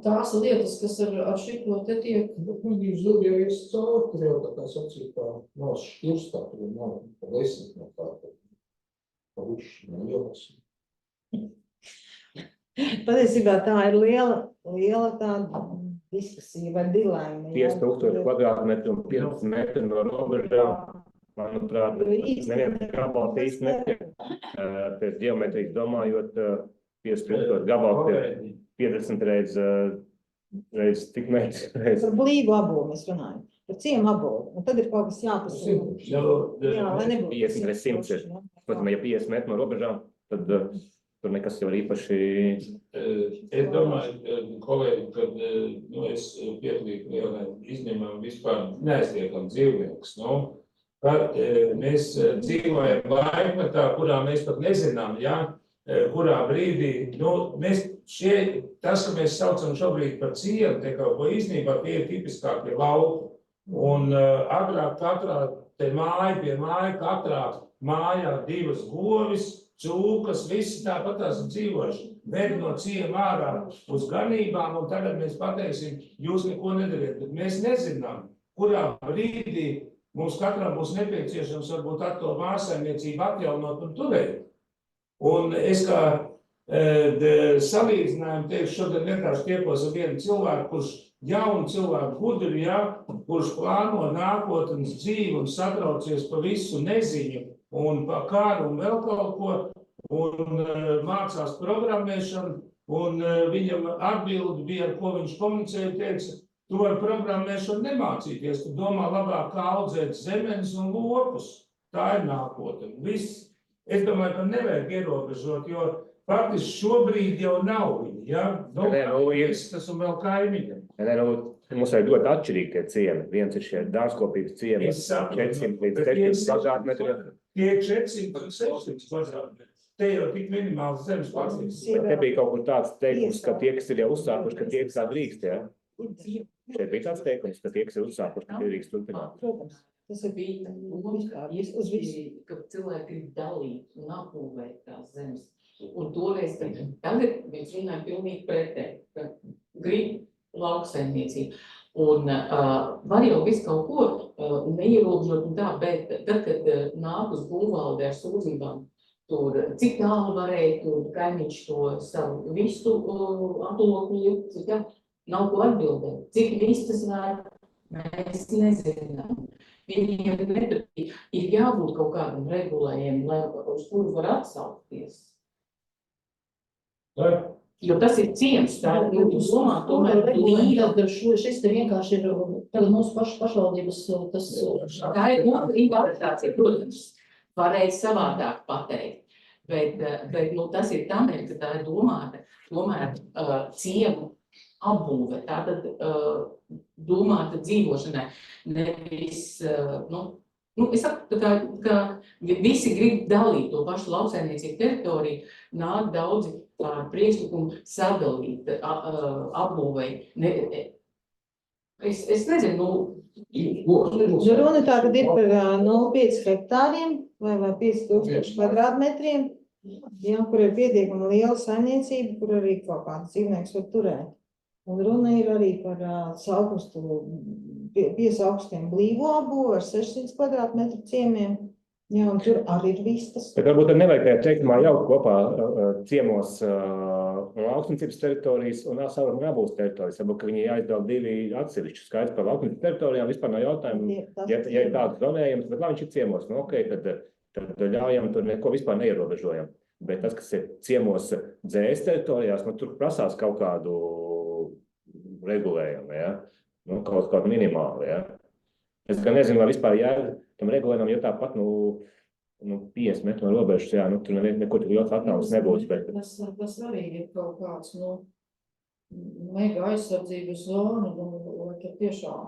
tās lietas, kas ar šito te tiek. Bet viņi zudi jau ir caur, tur jau tā kā sacīt, kā nav šķirstā, tur nav pa 10 no tā, pa višķi, no jomas. patiesībā tā ir liela tāda diskusija vai dilēma. 5000 kvadrātmetru un 15 metru no robežām. Manuprāt, neviens gabals īsti netiek. Pēc ģeometrijas domājot, 5000 gabals ir 50 reiz tik metrs. Par blīvu abolu mēs runājam. Par ciemu abolu. Un tad ir kaut kas jāpasaka. Jā, lai nebūtu. 50 reiz 100 ir. Protams, ja 50 metru no robežām, tad tur nekas jau īpaši. Es domāju, kolēģi, kad es piekrītu lielai izņēmumam vispār neaizliekam dzīvniekus. Mēs dzīvojam laikmetā, kurā mēs pat nezinām, kurā brīdī, tas, ka mēs saucam šobrīd par ciemu, te kaut ko īstenībā tie ir tipiskākie lauki. Un agrāk katrā te māja pie māja, katrā mājā 2 govis, cūkas, visi tāpat tās dzīvojuši. Ved no ciema ārā uz ganībām, un tagad mēs pateiksim, jūs neko nedariet, bet mēs nezinām, kurā brīdī mums katram būs nepieciešams varbūt ar to mājasaimniecību atjaunot un turēt. Un es kā salīdzinājumu teikšu, šodien vienkārši tiekos ar vienu cilvēku, kurš jaunu cilvēku gudri, kurš plāno nākotnes dzīvi un satraucies pa visu neziņu un pa kāru un vēl kaut ko, un mācās programmēšanu, un viņam atbildi bija, ar ko viņš komunicēja, teica, tu vari programmēšanu nemācīties, tu domā labāk, kā audzēt zemenes un lopus. Tā ir nākotne. Viss, es domāju, ka nevajag ierobežot, jo faktiski šobrīd jau nav viņi, tas un vēl kaimiņam. Mums ir ļoti atšķirīgi tie ciemi. Viens ir šie dārzkopības ciemi, 400 līdz 700 kvadrātmetru. Tie 400 un 600 kvadrātmetru. Te jau tik minimāls zemes pārsniegums. Bet te bija kaut kur tāds teikums, ka tie, kas ir jau uzsākuši, ka tie, kas tā drīkst, Šeit bija tāds teikums, ka tie, kas ir uzsākuši, ka tie drīkst turpināt. Protams. Tas ir bija ka cilvēki grib dalīt un apbūvēt tās zemes. Un toreiz tagad mēs runājam pilnīgi pretēji, ka grib lauksaimniecību. Un var jau visu kaut ko neierobežot un tā, bet tad, kad nāk uz būvvalde ar sūdzībām, tur cik tālu varēja tur kaimiņš to savu vistu aploku likt, nav ko atbildēt. Cik vistas var, mēs nezinām. Viņiem ir jābūt kaut kādam regulējumam, lai uz kuru var atsaukties. Jo tas ir ciems, tā ir domā, tomēr līga. Šis te vienkārši ir tagad mūsu pašvaldības tas. Tā ir mūsu interpretācija, protams, varēja savādāk pateikt. Bet tas ir tāpēc, ka tā ir domāta tomēr ciemu apbūve. Tātad domāta dzīvošanai, nevis, es saku, ka visi grib dalīt to pašu lauksaimniecību teritoriju, nāk daudzi ar priekšlikumu sadalīt, apbūvei. Es nezinu, Runa tātad ir par 0,5 hektāriem vai 5000 kvadrātmetriem, ja, kur ir pietiekami liela saimniecība, kur arī kaut kāds dzīvnieks var turēt. Un runa ir arī par piesaukstiem blīvo apbūvi ar 600 kvadrātmetru ciemiem, ja, un tur arī ir vistas. Bet varbūt tad nevajag tajā teikumā jaukt kopā ciemos lauksaimniecības teritorijas un savukārt nebūs teritorijas. Varbūt, ka viņi jāizdala divi atsevišķi skaidrs par lauksaimniecības teritorijām, vispār nav jautājumu, ja ir tāds zonējums, bet lai viņš ir ciemos, tad ļaujam tur neko vispār neierobežojam. Bet tas, kas ir ciemos dzēs teritorijās, tur prasās kaut kādu regulējumu, ja? Kaut kādu minimālu, ja? Es gan nezinu, vai vispār tam regulējumam, jo tāpat, 50 metru no robežas, jā, tur neko tik ļoti attāls nebūs, bet... Tas arī ir kaut kāds, mega aizsardzības zona, vai tur tiešām,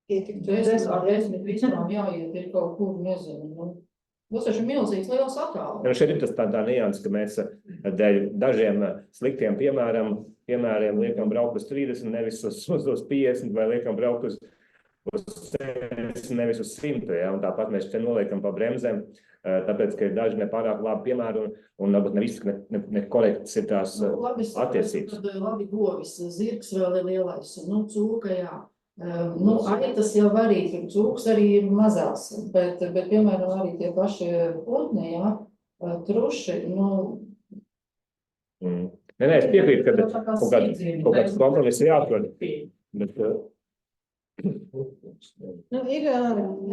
desmit vispār jāiet ir kaut kur, nezinu, tas taču milzīgs liels attālums. Šeit ir tas tādā nianses, ka mēs dēļ dažiem sliktiem piemēriem liekam braukt uz 30, nevis uz 50, vai liekam braukt uz 60, nevis uz 100, ja? Un tāpat mēs te noliekam pa bremzēm, tāpēc, ka ir daži nepārāk labi piemēri, un varbūt ne viss, ne korekts ir tās attiecības. Labi govis, zirgs vēl ir lielais, cūka, jā. Aitas jau arī, cūks arī ir mazās, bet piemēram, arī tie paši putni, jā, truši, Nē, es piekrītu, ka kaut kāds kompromiss ir jāatrod, bet... Ir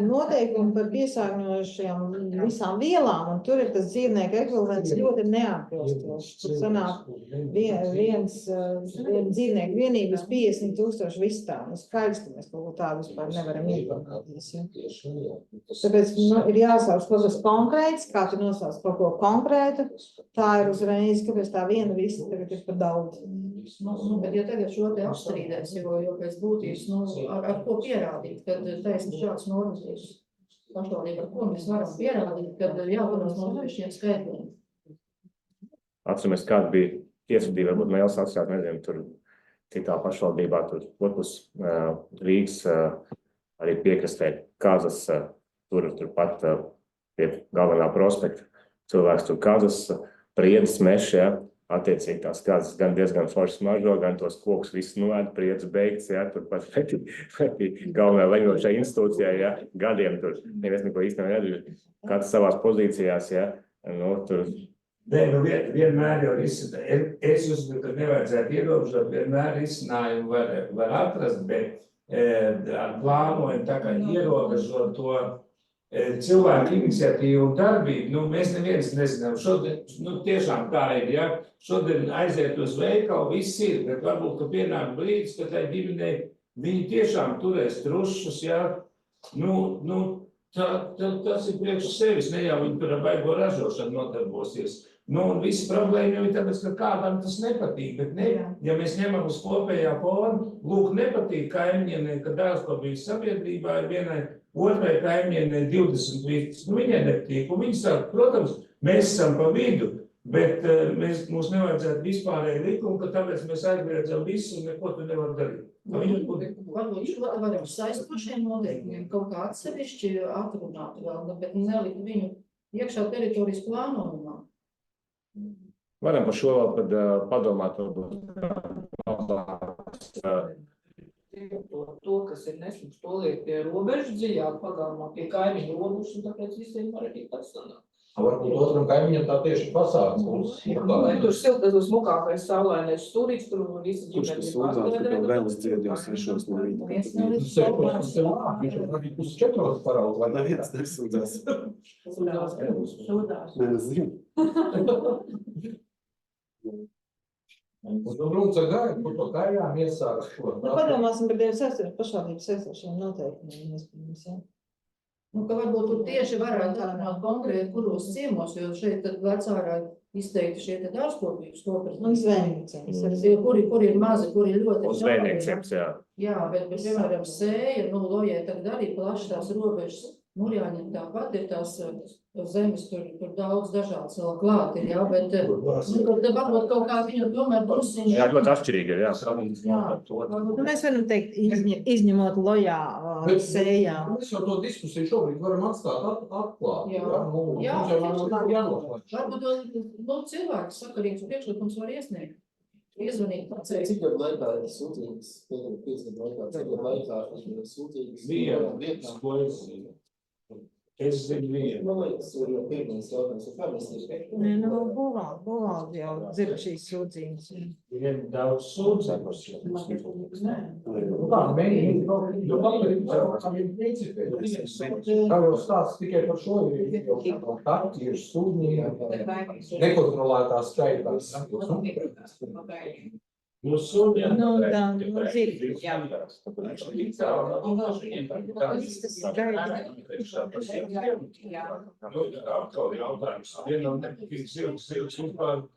noteikumi par piesārņojušajām visām vielām, un tur ir tas dzīvnieku ekvivalents ļoti neatbilstošs. Tur sanāk viens dzīvnieku vienības 50,000 vistām. Skaidrs, ka mēs kaut ko tādu vispār nevaram iedomāties. Tāpēc ir jāsauc kaut kas konkrēts, kā tu nosauc kaut ko konkrētu, tā ir uzreiz, kāpēc tā viena vista tagad ir par daudz. Bet ja tagad šo te apstrīdēs, jo pēc būtības, ar ko pierādīt, kad taisni šāds normatīvs pašvaldība, ar ko mēs varam pierādīt, kad jāpanās no šiem skaitļiem. Atceramies, kāda bija tiesvedība, varbūt Mēls atstāt, nezinu, tur citā pašvaldībā, tur otrs Rīgas arī piekrastē Kazas, turpat pie galvenā prospekta. Cilvēks tur Kazas, Priedes mežs, ja, attiecīgi tās Kazas gan diezgan forši smaržo, gan tos kokus visu noēd, Priedes beigts, ja, turpat galvenā leņošā institūcijā, ja, gadiem tur nevies neko īsti nedara, kāds savās pozīcijās, ja, tur. Nē, vienmēr jau es uzskatu, ka nevajadzētu ierobežot, vienmēr risinājumu var atrast, bet ar plānojumu tā kā ierobežot to cilvēku iniciatīvu un darbību, mēs neviens nezinām. Šodien, tiešām tā ir, ja, šodien aiziet uz veikalu, viss ir, bet varbūt, ka pienāk brīdis, ka tai ģimenei viņi tiešām turēs trušus, ja, tas ir priekš sevis, ne jau viņi tur ar baigo ražošanu nodarbosies. Un visi problēma jau ir tāpēc, ka kādam tas nepatīk, bet ja mēs ņemam uz kopējā fonu, lūk, nepatīk kaimiņienei, ka dārzkopības sabiedrībā ir vienai otrai kaimiņienei 20 vietas, viņai nepatīk, un viņi saka, protams, mēs esam pa vidu, bet mums nevajadzētu vispārēju likumu, ka tāpēc mēs aizliedzam visu un neko tu nevar darīt. Varbūt varam saistošiem noteikumiem kaut kā atsevišķi atrunāt vēl, bet nelikt viņu iekšā teritorijas plānojumā. Varam par šo vēl padomāt. To, kas ir nesums, to liek pie robežu dziļāk pagalmā, pie kaimiņu robežas, un tāpēc visiem var arī tāds sanāk. Varbūt otram kaimiņam tā tieši pasāks. Vai tur siltas uz mukākais saulainais stūrīts, tur visi Kurš tas sūdzās, ka tev vēl dzied jau 6 no rīta? Viņš jau arī pus 4 paraut, vai neviens nesūdzās. Sūdās. Nē, es zinu. Un tu brūca gāja, kur to kājām iesāks šo. Padomāsim par Dievu sēstošiem, pašvaldības sēstošiem noteikumiem. Ka varbūt tur tieši varētu atrunāt konkrēti, kuros ciemos, jo šeit tad vecārā izteikti šie te dārzkopības kooperatīvi. Un zvejniecības. Kuri ir mazi, kuri ir ļoti. Un zvejniecības, jā. Jā, bet, piemēram, sēja, Lojai tagad arī plaši tās robežas. Mūrjāņiem tāpat ir tās zemes, tur daudz dažādas vēl klāt ir, jā, bet varbūt kaut kā viņu tomēr drusiņš. Jā, ļoti atšķirīgi ir, jā. Nu, mēs varam teikt, izņemot lojā sējā. Mēs jau to diskusiju šobrīd varam atstāt atklāt. Jā, jānoslēdz. varbūt cilvēks sakarīgs priekšlikums var iesniegt. Iezvanīt pacēt. Cik gadu laikā ir sūtības? 5 gadu laikā, cik gadu laikā ir sūtības? Es zinu vienu. Man liekas, ir jau pirmais jautājums, un kā mēs tieši Nē, nu, būvādi jau dzird šīs sūdzības. Viņiem daudz sūdzības. Kā mēģināt, kā jau stāsts tikai par šo ir jau takti, ir sūdņi, nekontrolētā skaitā. Nu, sūdņi. Nu, tā, nu, zirgi, jā. Nu, atkal jautājums. Vienam ir zivs vispār.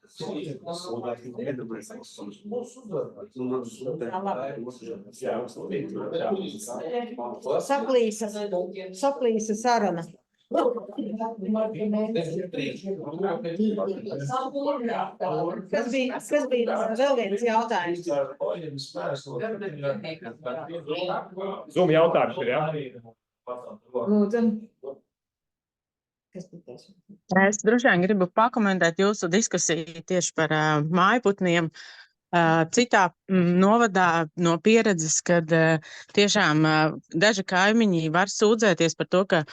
Saplīsa saruna. Kas bija vēl viens jautājums? Zoom jautājums ir, jā. Lūdzu. Es droši vien gribu pakomentēt jūsu diskusiju tieši par mājputniem. Citā novadā no pieredzes, kad tiešām daži kaimiņi var sūdzēties par to, ka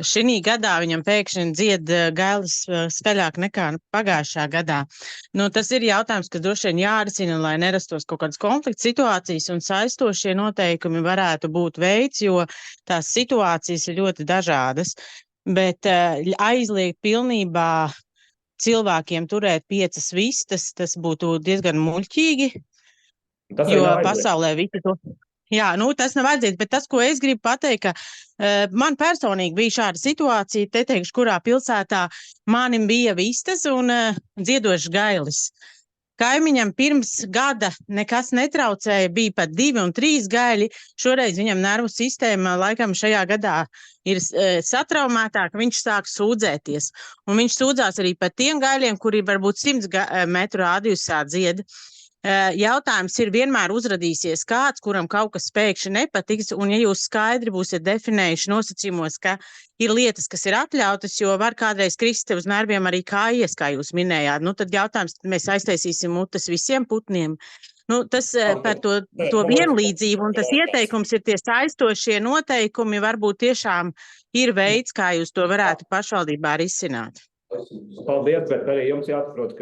šī gadā viņam pēkšņi dzied gailis skaļāk nekā pagājušā gadā. Nu, tas ir jautājums, kas droši vien jārisina, lai nerastos kaut kādas konflikta situācijas, un saistošie noteikumi varētu būt veids, jo tās situācijas ir ļoti dažādas. Bet aizliegt pilnībā cilvēkiem turēt 5 vistas, tas būtu diezgan muļķīgi, jo pasaulē visi to. Jā, nu tas nav vajadzīgs, bet tas, ko es gribu pateikt, ka man personīgi bija šāda situācija, te teikšu, kurā pilsētā manim bija vistas un dziedošs gailis. Kaimiņam pirms gada nekas netraucēja, bija pat 2 un 3 gaļi. Šoreiz viņam nervu sistēma laikam šajā gadā ir satraumētāka, viņš sāk sūdzēties. Un viņš sūdzās arī par tiem gaļiem, kuri varbūt 100 metru radiusā dzied. Jautājums ir, vienmēr uzradīsies kāds, kuram kaut kas pēkšņi nepatiks, un ja jūs skaidri būsiet definējuši nosacījumos, ka ir lietas, kas ir atļautas, jo var kādreiz krist uz nerviem arī kājies, kā jūs minējāt, nu tad jautājums, tad mēs aiztaisīsim mutes visiem putniem. Nu, tas par to vienlīdzību, un tas ieteikums ir tie saistošie noteikumi, varbūt tiešām ir veids, kā jūs to varētu pašvaldībā risināt. Paldies, bet arī jums jāsaprot,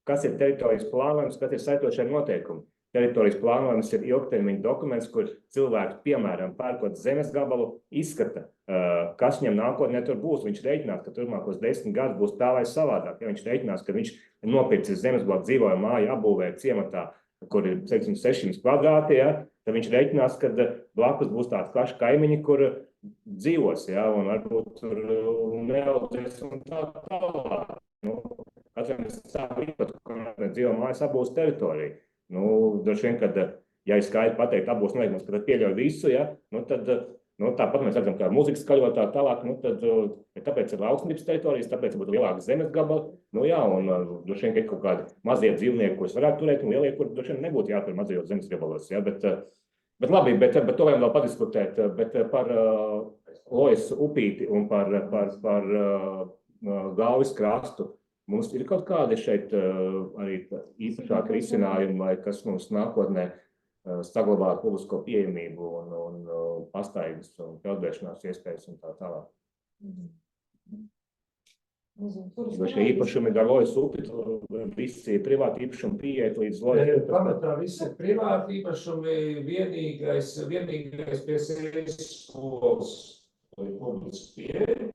kas ir teritorijas plānojums, kas ir saitošie noteikumi. Teritorijas plānojums ir ilgtermiņa dokuments, kur cilvēki, piemēram, pērkot zemes gabalu, izskata, kas viņam nākotnē tur būs. Viņš reiķinās, ka turpmākos 10 gadus būs tā vai savādāk. Ja viņš reiķinās, ka viņš nopircis zemes bloku dzīvoja māju, apbūvē ciematā, kur ir, teiksim, 600 kvadrāti, ja, tad viņš reiķinās, ka blakus būs tāds plašs kaimiņi, kur dzīvos, ja, un varbūt tur neaudzēs un tā tālāk. Nu, katram ir savu īpatu, ka dzīvo mājas apbūves teritorija. Nu, droši vien, kad, ja ir skaidri pateikt apbūves noteikumus, ka tad pieļauj visu, ja, nu, tad, nu, tāpat mēs redzam, kā mūzikas skaļotā tālāk, nu, tad, tāpēc ir lauksnības teritorijas, tāpēc būtu lielākas zemes gabali, nu, jā, un droši vien, ka ir kaut kādi mazie dzīvnieki, kurus varētu turēt, un lielie, kur droši vien nebūtu jātur mazajos zemes gabalos, ja, bet labi, bet to vajag vēl padiskutēt, bet par Lojas upīti un par Galvis krastu. Mums ir kaut kādi šeit arī īpašāki risinājumi, vai kas mums nākotnē saglabā publisko pieejamību un pastaigas un peldēšanās iespējas un tā tālāk. Vai šie īpašumi gar Lojas upi, visi privāti īpašumi pieeja līdz Lojas upi? Pamatā visi ir privāti īpašumi, vienīgais pie sevis skolas vai publiski pieeja.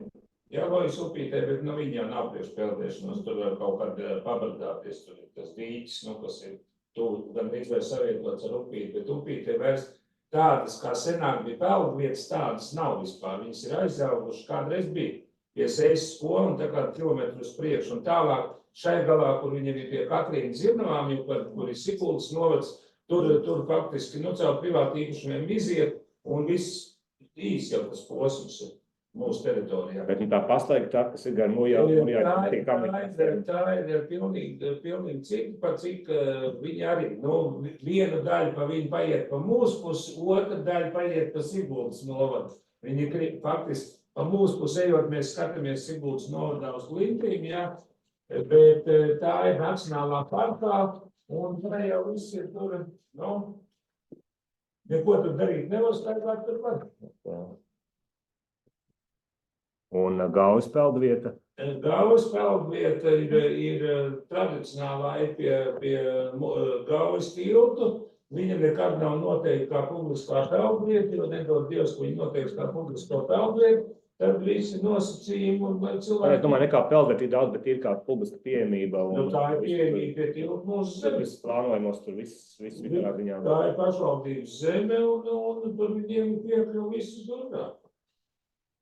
Jā, Lojas upītē, bet nu viņi jau nav priekš peldēšanos, tur var kaut kādā pabardāties, tur ir tas dīķis, nu, kas ir tuvu, gan izvēr savietots ar upīti, bet upītē vairs tādas, kā senāk bija peldvietas, tādas nav vispār, viņas ir aizaugušas, kādreiz bija pie sejas skola un tā kā kilometru uz priekšu un tālāk šai galā, kur viņiem ir pie Katrīnas Zirnavām, kur ir Siguldas novads, tur faktiski, caur privātu īpašumiem iziet, un viss īsi jau tas posms ir mūsu teritorijā. Bet tā pastaigta tā, kas ir gar Mūjā, Tā ir pilnīgi cik, par cik viņi arī, viena daļa pa viņu paiet pa mūsu pusi, otra daļa paiet pa Siguldas novadu. Viņi faktiski pa mūsu pusi ejot, mēs skatāmies Siguldas novadā uz Lintīm, jā, bet tā ir nacionālā parkā, un tā jau viss ir tur, neko tur darīt nevar, staigāt tur var. Un Gaujas peldvieta? Gaujas peldvieta ir tradicionālā pie Gaujas tiltu. Viņam nekad nav noteikti kā publiskā peldvieta, jo nedod Dievs, ka viņi noteikti kā publisko peldvietu, tad visi nosacījumi un cilvēki. Es domāju, ne kā peldvieta ir daudz, bet ir kā publiska pieejamība. Tā ir pieejamība pie tiltu mūsu zemes. Viss plānojumos tur viss vienā ziņā. Tā ir pašvaldības zeme un tur viņiem piekļuva visu durvā.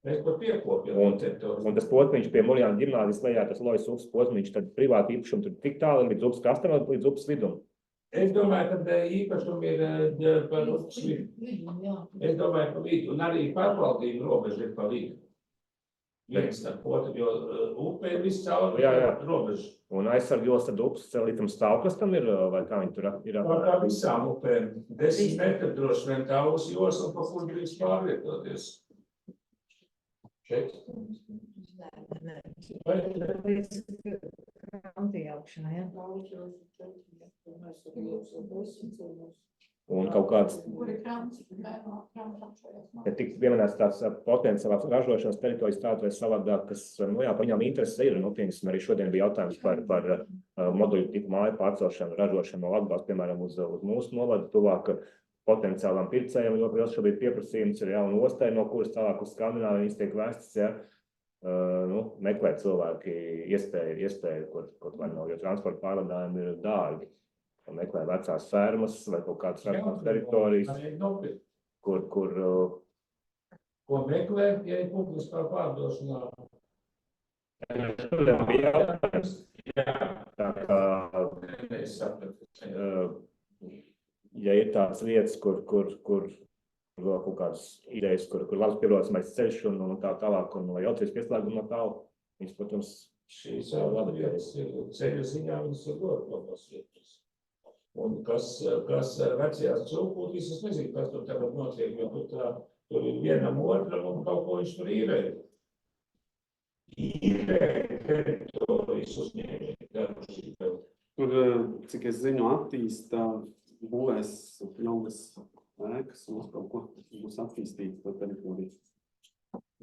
Mēs par piekopjam. Un tas posmiņš pie Muļāna ģimnāzijas lejā, tas Lojas upes posmiņš, tad privāti īpašumi tur tik tālu līdz upes kastam, līdz upes vidum. Es domāju, ka īpašumi ir par upes vidu. Es domāju, pa vidu. Un arī pārvaldība robeža ir pa vidu. Viens starp otru, jo upe ir viss cauri robeža. Un aizsargos tad upes līdz tam stāvkastam ir, vai kā viņi tur ir? Kā visām upēm. 10 metri droši vien tā uz josla, pa kur drīkst pārvietoties. Šeit? Un kaut kāds, ja tik pieminēts tāds potenciālās ražošanas teritorijas tādu vai savādāk, kas, pa viņām intereses ir, pieņemsim, arī šodien bija jautājums par moduļu tipu māju pārcelšanu, ražošanu no Latgales, piemēram, uz mūsu novadu tuvāk potenciālām pircējiem, jo liels šobrīd pieprasījums ir jauna ostai, no kuras tālāk uz Skandināvijas tiek vēstas, meklēt cilvēki iespēju, kaut vai nav, jo transporta pārvadājumi ir dārgi. Meklē vecās fermas vai kaut kādas ražošanas teritorijas, kur... Ko meklē, ja ir publiskā pārdošanā? Es sapratu. Ja ir tādas vietas, kur vēl kaut kādas idejas, kur labs piebraucamais ceļš un tā tālāk, un vai jauties pieslēgumu no tālu, viņas, protams, šīs vietas ir ceļu ziņā, viņas ir ļoti labas vietas. Un kas vecajās Cilpūtīs, es nezinu, kas tur tagad notiek, jo tur ir vienam otram un kaut ko viņš tur īrē. Teritorijas uzņēmēji. Tur, cik es zinu, attīstā būvēs jaunas ēkas un kaut ko būs attīstīt to teritoriju.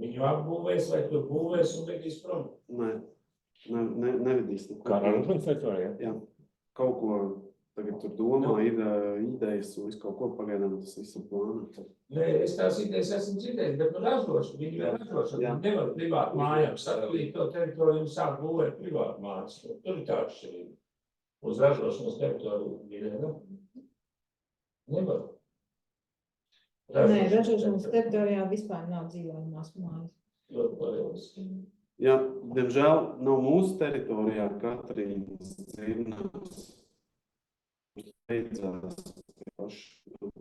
Viņu apbūvēs vai tur būvēs un vedīs prom? Nē, nevedīs. Kā ražošanas teritorijā? Jā, kaut ko tagad tur domā, ir idejas un visu kaut ko pagaidām tas viss ir plānā. Nē, es tās idejas esmu dzirdējis, bet ražošana, viņi vēl ražošana, viņi nevar privātu mājām sadalīt to teritoriju un sāk būvēt privātu mājas. Tur ir tā atšķirība. Uz ražošanas teritoriju, ne? Nevar. Nē, ražošanas teritorijā vispār nav dzīvojamās mājas. Ļoti pareizi. Jā, diemžēl nav mūsu teritorijā Katrīnas Zirnavas. Beidzās paši,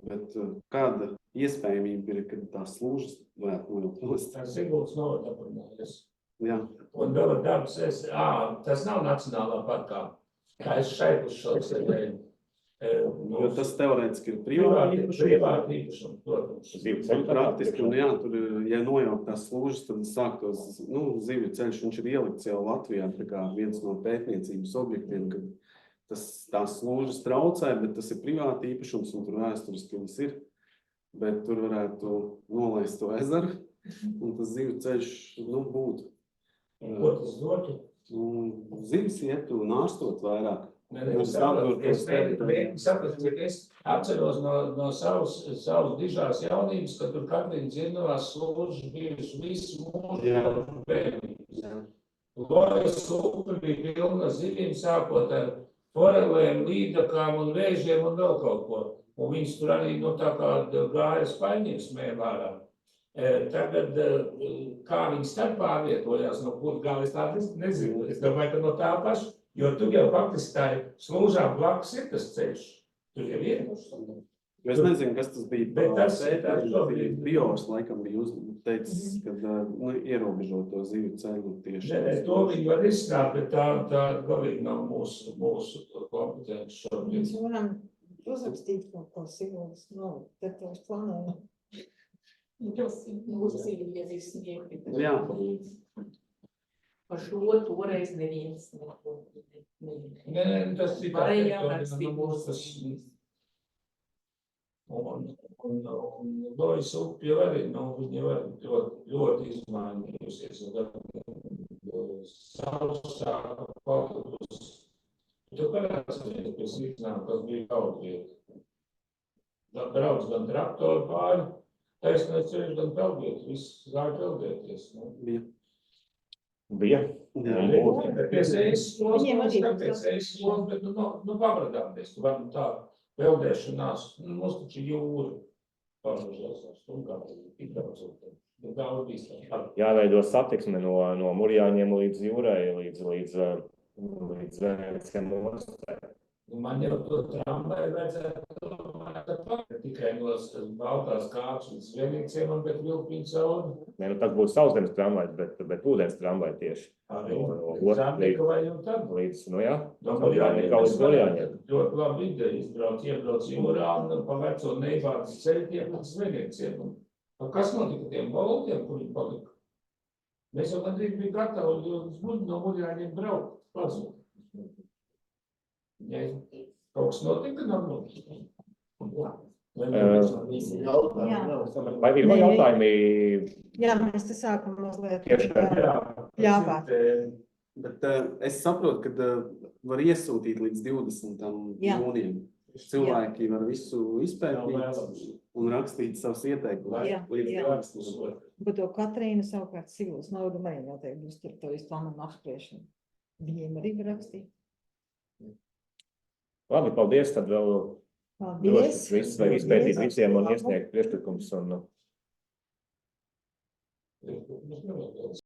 bet kāda iespējamība ir, kad tās slūžas varētu novilkt nost? Tas Siguldas novada aprunājas. Jā. Un vēl ir darbs, tas nav nacionālā parkā. Kā es šeit uz šo sēdēju. Jo tas teorētiski ir privāti īpašumi, protams. Praktiski, un jā, tur, ja nojaukt tās slūžas, tad sāktos, zivju ceļš, viņš ir ielikts jau Latvijā, tā kā viens no pētniecības objektiem, kad tās slūžas traucē, bet tas ir privāti īpašums, un tur vēsturiski viss ir, bet tur varētu nolaist to ezeru, un tas zivju ceļš, būtu. Ko tas dotu? Zivis iet un ārstot vairāk. Es sapratu, ka es atceros no savas dižās jaunības, ka tur Katrīnas Zirnavās slūžas bijusi visu mūžu bērnības. Lojas upe bija pilna zivīm, sākot ar forelēm, līdakām un vēžiem un vēl kaut ko. Un viņas tur arī tā kā gāja spaņiem smēlārā. Tagad, kā viņi starp pārvietojās, no kur gala es tādu nezinu. Es domāju, ka no tā paša Jo tur jau faktiski tā ir slūžām blakus ir tas ceļš. Tur jau ir. Es nezinu, kas tas bija. Bet tas ir tā šobrīd. Biors laikam bija teicis, ka ierobežot to zivju ceļu tieši. Nē, to viņi var izsnāt, bet tā galīgi nav mūsu kompetence šobrīd. Mēs varam uzrakstīt kaut ko Siguldas teritorijas plānā. Jā. Par šo toreiz neviens neko. Nē, tas ir tā, Varējām ka rakstīt mūsu un Lojas upe jau arī, viņi var ļoti izmainījusies. Sausāka palikusi. Tu parādsties pie Sīknām, kas bija Kaudvieta. Brauc gan traktoru pāri, taisnais ceļš, gan peldēt, viss gāja peldēties. Bija. Pēc ejas skolas, bet pabradāmies, tu varam tā peldēšanās, mums taču jūra pažažās, stumkā, bet daudz bīstām. Jāveido satiksme no Murjāņiem līdz jūrai, līdz Zvenēckiem ostai. Man jau to tramvaju vajadzētu tikai no Baltās kāpes līdz Zvenīciem, bet vilpiņu cauri. Nē, tas būs sauszemes tramvajs, bet ūdens tramvajs tieši. Līdz, jā, kā līdz Murjāņiem. Ļoti labi ideja iebrauc jūrā un pa veco Neibātas ceļiem līdz Zvenīciem. Kas notika tiem baltiem, kur viņi palika? Mēs jau gandrīz bija gatavi no Murjāņiem braukt, pazūt. Ja kaut kas notika, Vai ir jautājumi? Jā, mēs te sākam mazliet Tieši ļāpāt. Bet es saprotu, ka var iesūtīt līdz 20. jūnijam. Cilvēki var visu izpētīt un rakstīt savus ieteikumus. Bet to Katrīna savukārt Siguldas Novada arī noteikti būs tur to izplānam apspriešanu. Viņiem arī var rakstīt. Labi, paldies, tad vēl Paldies. Viss vajag izpētīt visiem un iesniegt priekšlikumus un